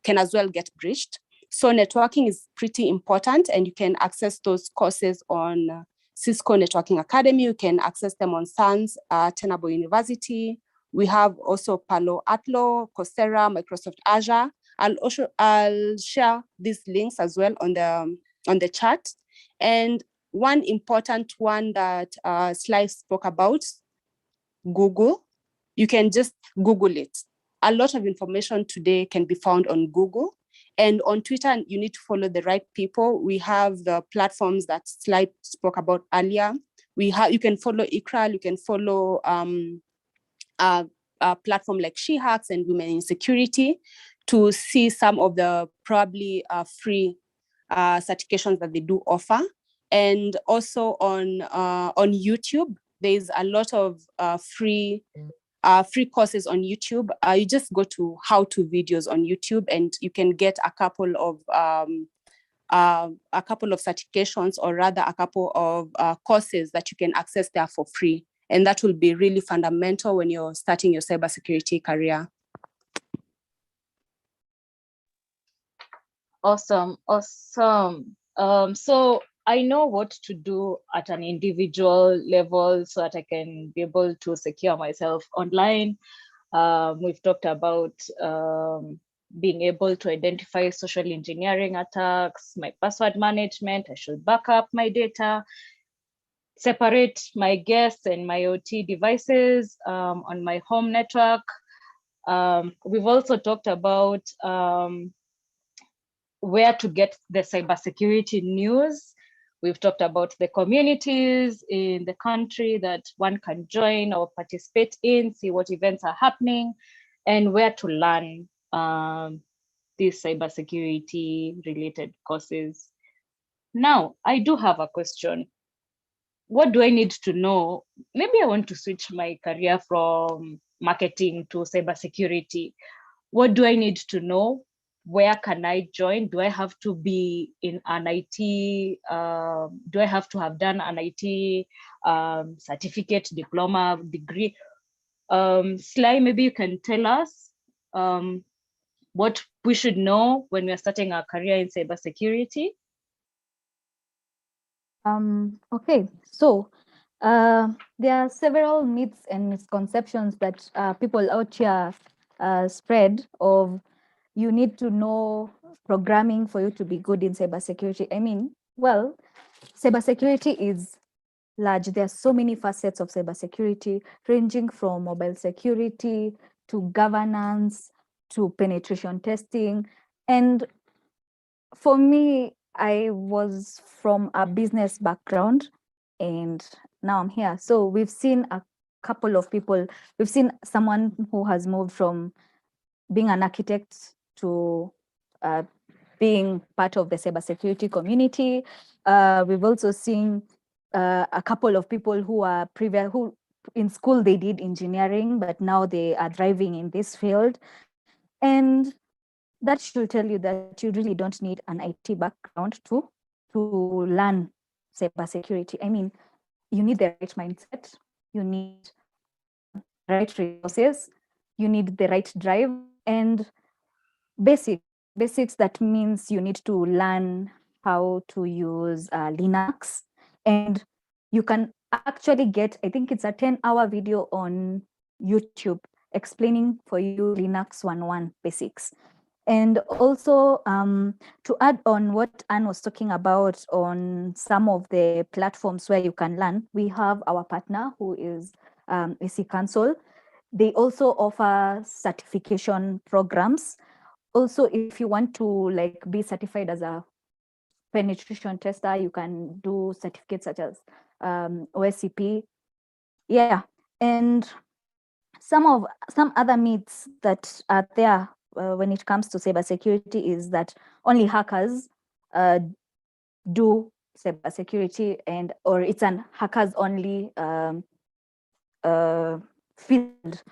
can as well get breached. So networking is pretty important, and you can access those courses on Cisco Networking Academy. You can access them on SANS, Tenable University. We have also Palo Alto, Coursera, Microsoft Azure. I'll share these links as well on the chat. And one important one that Sly spoke about, Google. You can just Google it. A lot of information today can be found on Google. And on Twitter, you need to follow the right people. We have the platforms that Sly spoke about earlier. You can follow eKRAAL, you can follow a platform like SheHacks and Women in Security to see some of the probably free certifications that they do offer. And also on YouTube, there's a lot of free courses on YouTube. You just go to how-to videos on YouTube, and you can get a couple of certifications, or rather a couple of courses that you can access there for free. And that will be really fundamental when you're starting your cybersecurity career. Awesome, awesome. So I know what to do at an individual level so that I can be able to secure myself online. We've talked about being able to identify social engineering attacks, my password management, I should back up my data, separate my guests and my OT devices on my home network. We've also talked about where to get the cybersecurity news. We've talked about the communities in the country that one can join or participate in, see what events are happening, and where to learn these cybersecurity related courses. Now, I do have a question. What do I need to know? Maybe I want to switch my career from marketing to cybersecurity. What do I need to know? Where can I join? Do I have to be in an IT? Do I have to have done an IT certificate, diploma, degree? Sly, maybe you can tell us what we should know when we're starting our career in cybersecurity. Okay, so there are several myths and misconceptions that people out here spread of you need to know programming for you to be good in cybersecurity. I mean, well, cybersecurity is large. There are so many facets of cybersecurity, ranging from mobile security to governance to penetration testing. And for me, I was from a business background and now I'm here. So we've seen a couple of people. We've seen someone who has moved from being an architect to being part of the cybersecurity community. We've also seen a couple of people who are who in school they did engineering, but now they are thriving in this field. And that should tell you that you really don't need an IT background to learn cybersecurity. I mean, you need the right mindset, you need right resources, you need the right drive, and basics. That means you need to learn how to use Linux, and you can actually get, I think it's a 10-hour video on YouTube explaining for you Linux 101 basics. And also to add on what Anne was talking about on some of the platforms where you can learn, we have our partner who is AC Council. They also offer certification programs. Also, if you want to like be certified as a penetration tester, you can do certificates such as OSCP. Yeah, and some other myths that are there when it comes to cybersecurity is that only hackers do cybersecurity, or it's an hackers only field.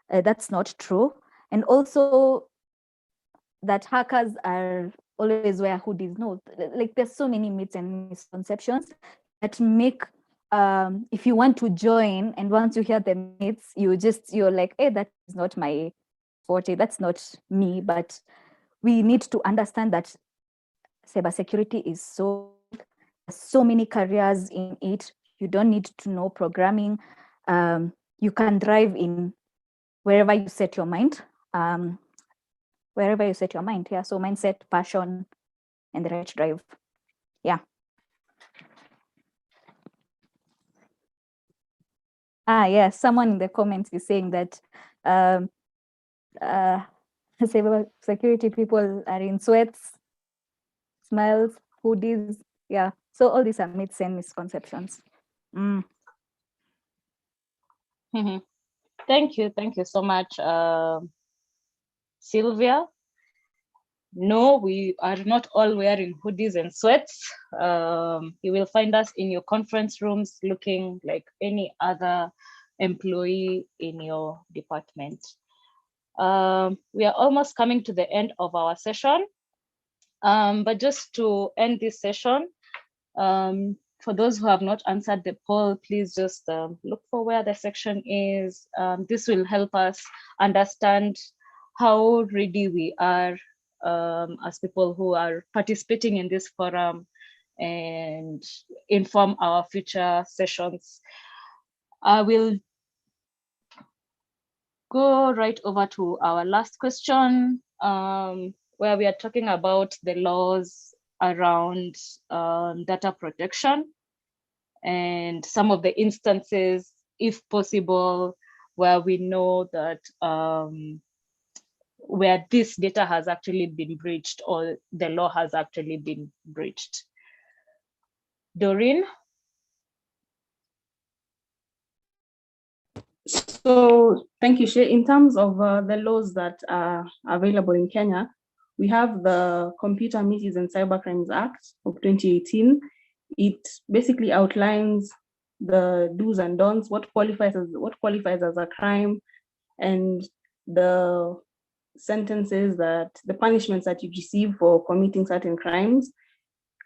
That's not true. And also that hackers are always wear hoodies. No, like there's so many myths and misconceptions that make if you want to join, and once you hear the myths, you're like, hey, that is not my forte, that's not me. But we need to understand that cybersecurity is so many careers in it. You don't need to know programming. You can thrive in wherever you set your mind. Wherever you set your mind. Yeah. So mindset, passion, and the right drive. Yeah. Yes. Someone in the comments is saying that cyber security people are in sweats, smiles, hoodies. Yeah. So all these are myths and misconceptions. Thank you so much, Sylvia. No, we are not all wearing hoodies and sweats. You will find us in your conference rooms looking like any other employee in your department. We are almost coming to the end of our session. But just to end this session, for those who have not answered the poll, please just look for where the section is. This will help us understand how ready we are as people who are participating in this forum and inform our future sessions. I will go right over to our last question, where we are talking about the laws around data protection and some of the instances, if possible, where we know that where this data has actually been breached or the law has actually been breached. Doreen? So thank you, Shay. In terms of the laws that are available in Kenya, we have the Computer Misuse and Cybercrimes Act of 2018. It basically outlines the do's and don'ts, what qualifies as a crime, and the sentences that the punishments that you receive for committing certain crimes,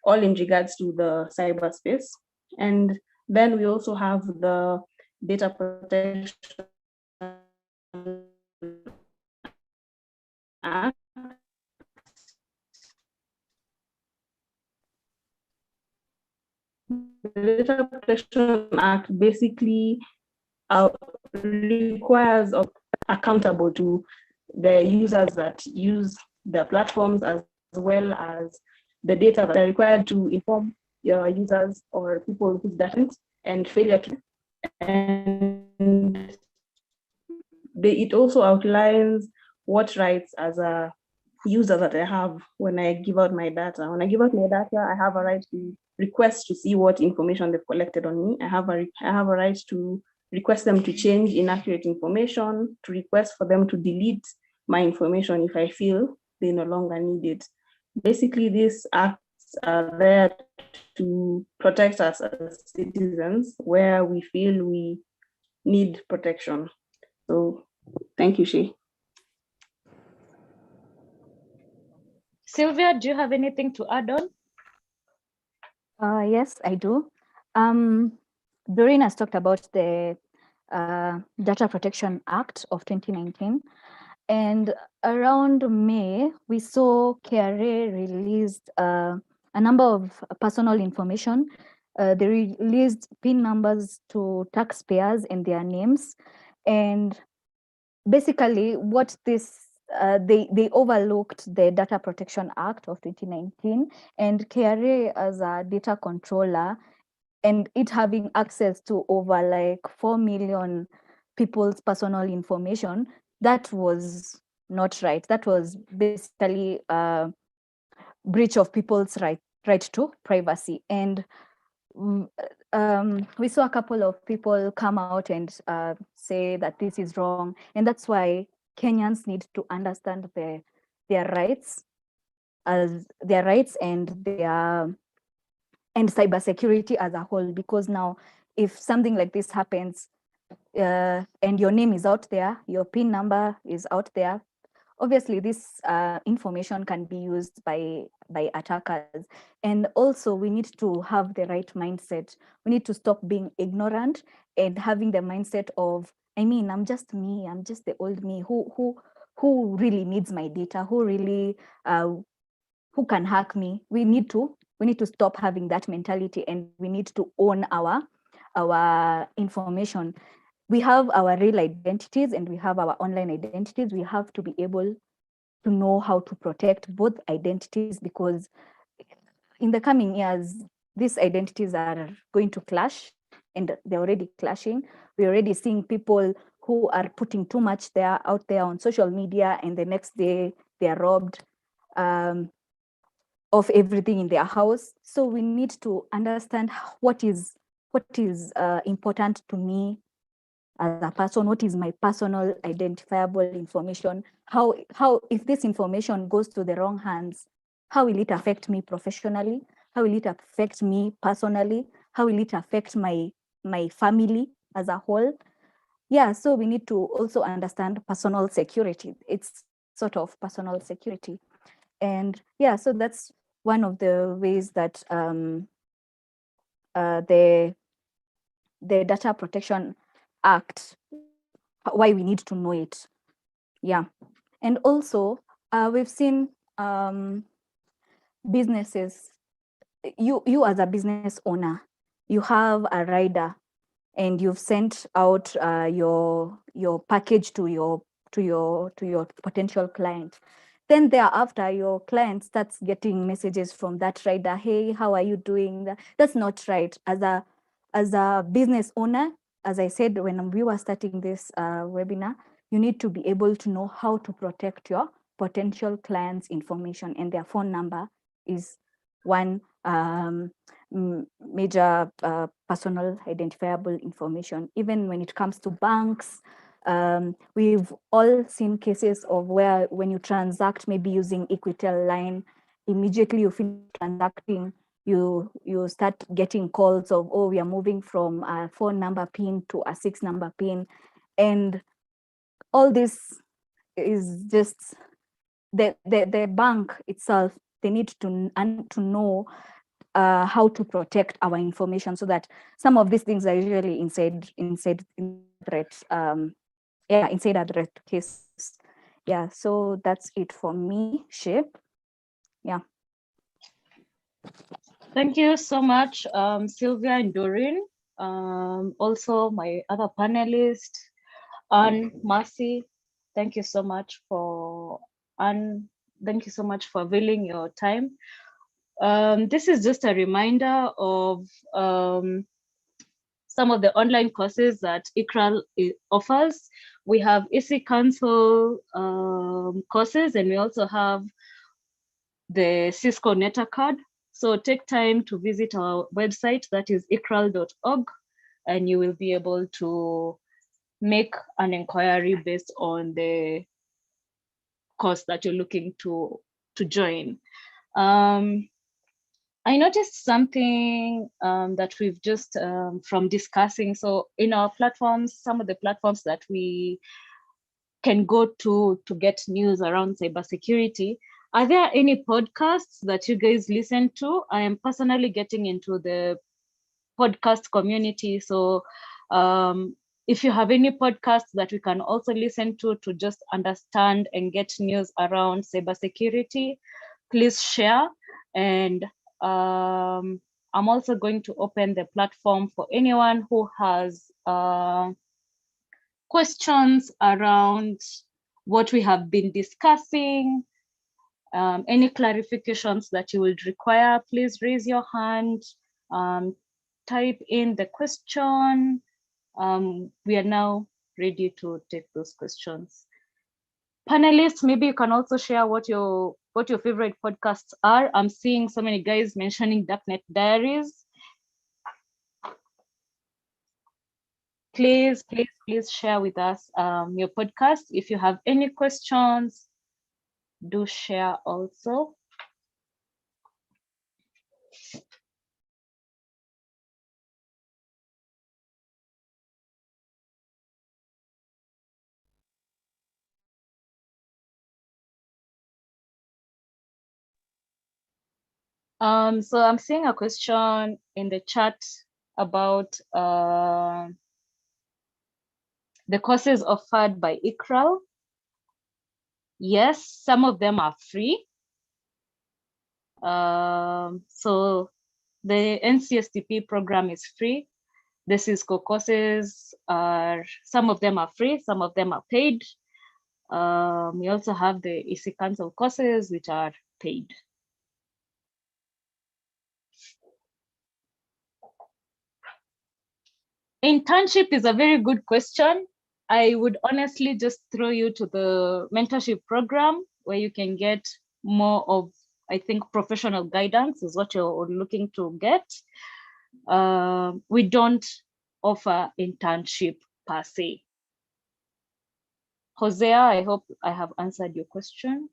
all in regards to the cyberspace. And then we also have the Data Protection Act. The Data Protection Act basically requires or accountable to the users that use the platforms, as well as the data that are required to inform your users or people whose data and failure to. And it also outlines what rights as a user that I have when I give out my data. When I give out my data, I have a right to request to see what information they've collected on me. I have a right to request them to change inaccurate information, to request for them to delete my information if I feel they no longer need it. Basically, these acts are there to protect us as citizens where we feel we need protection. So thank you, Shi. Sylvia, do you have anything to add on? Yes, I do. Doreen has talked about the Data Protection Act of 2019. And around May, we saw eKRAAL released a number of personal information. They released PIN numbers to taxpayers and their names. And basically what this, they overlooked the Data Protection Act of 2019 and eKRAAL as a data controller and it having access to over like 4 million people's personal information, that was not right. That was basically a breach of people's right to privacy. And we saw a couple of people come out and say that this is wrong. And that's why Kenyans need to understand their rights and cybersecurity as a whole, because now if something like this happens and your name is out there, your PIN number is out there, obviously this information can be used by attackers. And also we need to have the right mindset. We need to stop being ignorant and having the mindset of, I mean, I'm just me, I'm just the old me who really needs my data, who really who can hack me. We need to stop having that mentality, and we need to own our information. We have our real identities and we have our online identities. We have to be able to know how to protect both identities, because in the coming years, these identities are going to clash, and they're already clashing. We're already seeing people who are putting too much out there on social media, and the next day they are robbed of everything in their house. So we need to understand what is important to me as a person, what is my personal identifiable information, how if this information goes to the wrong hands, how will it affect me professionally, how will it affect me personally, how will it affect my family as a whole. Yeah, so we need to also understand personal security. It's sort of personal security. And yeah, so that's one of the ways that the Data Protection Act, why we need to know it. Yeah. And also, we've seen businesses, you as a business owner, you have a rider and you've sent out your package to your potential client. Then thereafter, your client starts getting messages from that rider. Hey, how are you doing? That's not right. As a business owner, as I said when we were starting this webinar, you need to be able to know how to protect your potential clients' information, and their phone number is one major personal identifiable information. Even when it comes to banks, we've all seen cases of where when you transact, maybe using eKRAAL line, immediately you finish transacting, you start getting calls of, oh, we are moving from a 4-number PIN to a 6-number PIN. And all this is just the bank itself, they need to know how to protect our information, so that some of these things are usually inside threat, insider threat cases. Yeah, so that's it for me, Shape. Yeah. Thank you so much, Sylvia and Doreen. Also my other panelists, Anne, Mercy, thank you so much for availing your time. This is just a reminder of some of the online courses that eKRAAL offers. We have EC Council courses, and we also have the Cisco Neta card. So take time to visit our website, that is eKRAAL.org, and you will be able to make an inquiry based on the course that you're looking to join. I noticed something that we've just from discussing. So in our platforms, some of the platforms that we can go to get news around cybersecurity, are there any podcasts that you guys listen to? I am personally getting into the podcast community. So if you have any podcasts that we can also listen to just understand and get news around cybersecurity, please share. And I'm also going to open the platform for anyone who has questions around what we have been discussing, any clarifications that you would require, please raise your hand, type in the question. We are now ready to take those questions. Panelists, maybe you can also share what your favorite podcasts are. I'm seeing so many guys mentioning Darknet Diaries. Please share with us your podcast. If you have any questions, do share also. So I'm seeing a question in the chat about the courses offered by eKRAAL. Yes, some of them are free. So the NCSTP program is free. The Cisco courses some of them are free, some of them are paid. We also have the EC Council courses, which are paid. Internship is a very good question. I would honestly just throw you to the mentorship program, where you can get more of, I think, professional guidance is what you're looking to get. We don't offer internship per se. Hosea, I hope I have answered your question.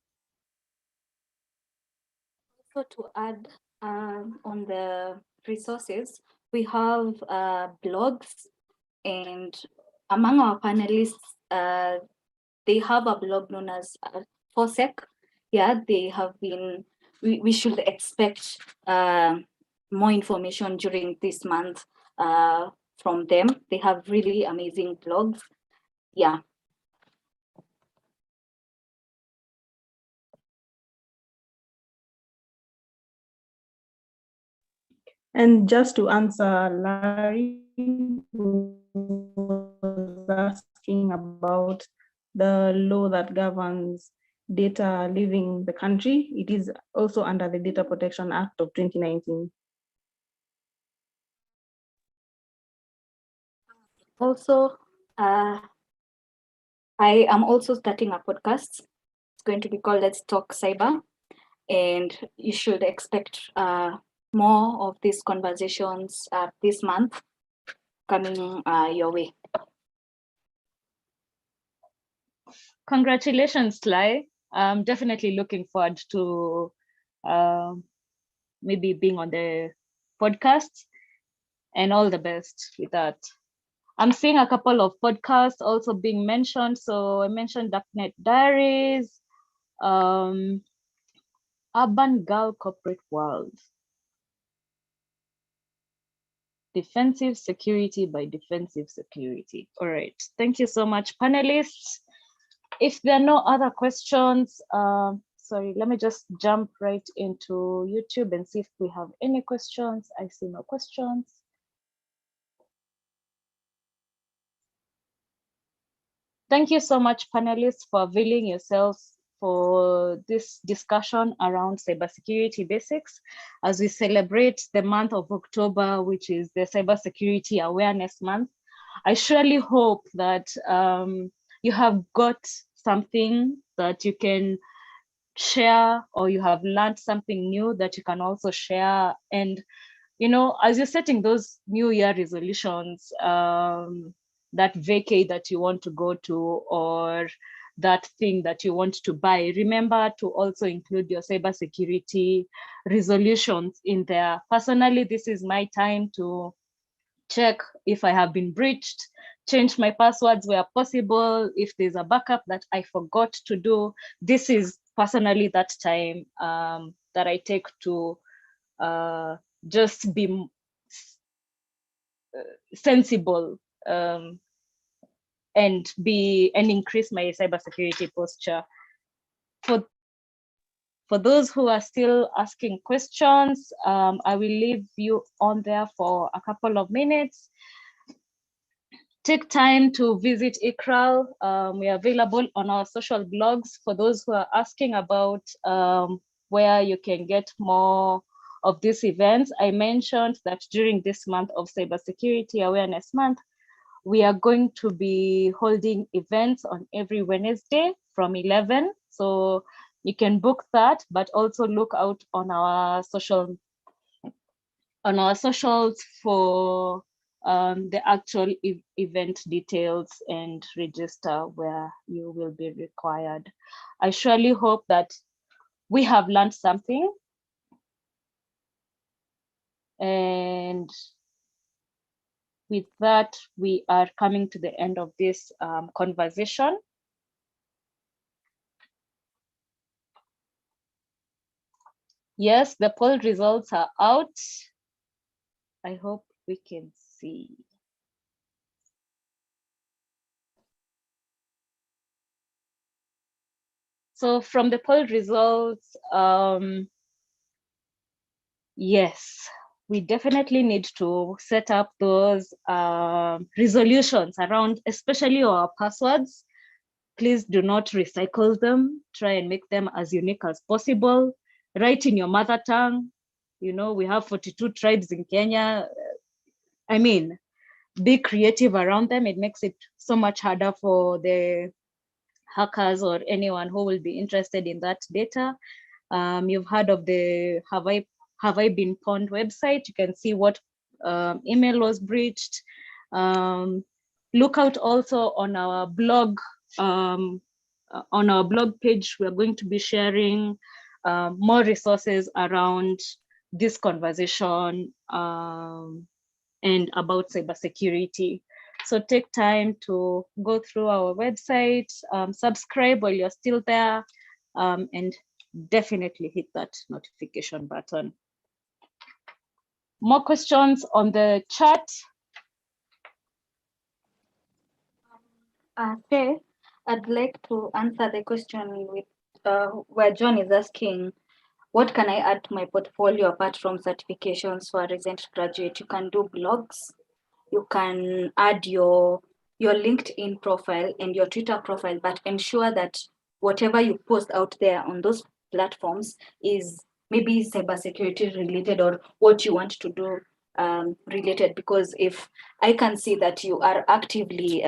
So to add on the resources, we have blogs, and among our panelists, they have a blog known as FOSEC. Yeah, they have been, we should expect more information during this month from them. They have really amazing blogs. Yeah. And just to answer Larry, who was asking about the law that governs data leaving the country, it is also under the Data Protection Act of 2019. Also, I am also starting a podcast. It's going to be called Let's Talk Cyber. And you should expect more of these conversations this month coming your way. Congratulations, Sly. I'm definitely looking forward to maybe being on the podcast, and all the best with that. I'm seeing a couple of podcasts also being mentioned. So I mentioned Darknet Diaries, Urban Girl Corporate World, Defensive Security by Defensive Security. All right, thank you so much, panelists. If there are no other questions, sorry, let me just jump right into YouTube and see if we have any questions. I see no questions. Thank you so much, panelists, for availing yourselves for this discussion around cybersecurity basics as we celebrate the month of October, which is the Cybersecurity Awareness Month. I surely hope that you have got something that you can share, or you have learned something new that you can also share. And, you know, as you're setting those New Year resolutions, that vacay that you want to go to, or that thing that you want to buy, remember to also include your cybersecurity resolutions in there. Personally, this is my time to check if I have been breached, change my passwords where possible. If there's a backup that I forgot to do, this is personally that time that I take to just be sensible and increase my cybersecurity posture. For those who are still asking questions, I will leave you on there for a couple of minutes. Take time to visit eKRAAL. We are available on our social blogs for those who are asking about where you can get more of these events. I mentioned that during this month of Cybersecurity Awareness Month, we are going to be holding events on every Wednesday from 11. So you can book that, but also look out on our socials for the actual event details and register where you will be required. I surely hope that we have learned something, and with that, we are coming to the end of this conversation. Yes, the poll results are out. I hope we can see. So from the poll results, yes, we definitely need to set up those resolutions around, especially our passwords. Please do not recycle them. Try and make them as unique as possible. Write in your mother tongue. You know, we have 42 tribes in Kenya. I mean, be creative around them. It makes it so much harder for the hackers or anyone who will be interested in that data. You've heard of the Have I Been Pwned website. You can see what email was breached. Look out also on our blog. On our blog page, we're going to be sharing more resources around this conversation and about cybersecurity. So take time to go through our website, subscribe while you're still there, and definitely hit that notification button. More questions on the chat? Okay, I'd like to answer the question with where John is asking, what can I add to my portfolio apart from certifications for a recent graduate? You can do blogs. You can add your LinkedIn profile and your Twitter profile, but ensure that whatever you post out there on those platforms is maybe cybersecurity related or what you want to do related. Because if I can see that you are actively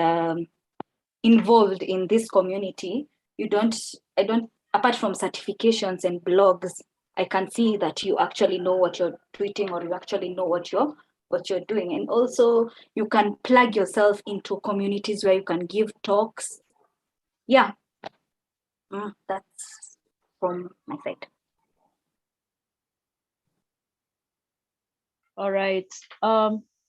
involved in this community, apart from certifications and blogs, I can see that you actually know what you're tweeting or you actually know what you're doing. And also you can plug yourself into communities where you can give talks. Yeah, that's from my side. All right.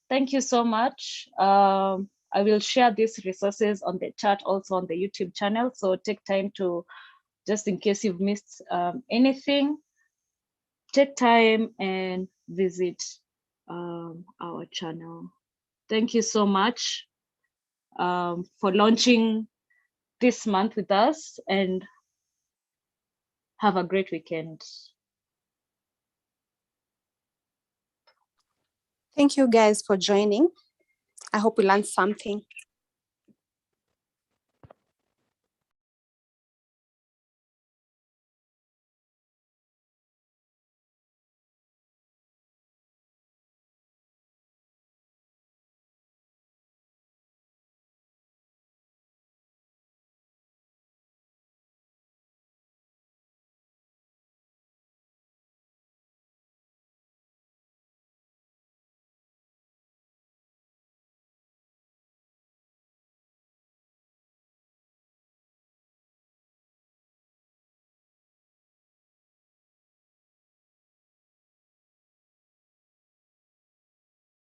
Thank you so much. I will share these resources on the chat, also on the YouTube channel. So take time to, just in case you've missed anything, take time and visit our channel. Thank you so much for launching this month with us, and have a great weekend. Thank you guys for joining. I hope we learned something.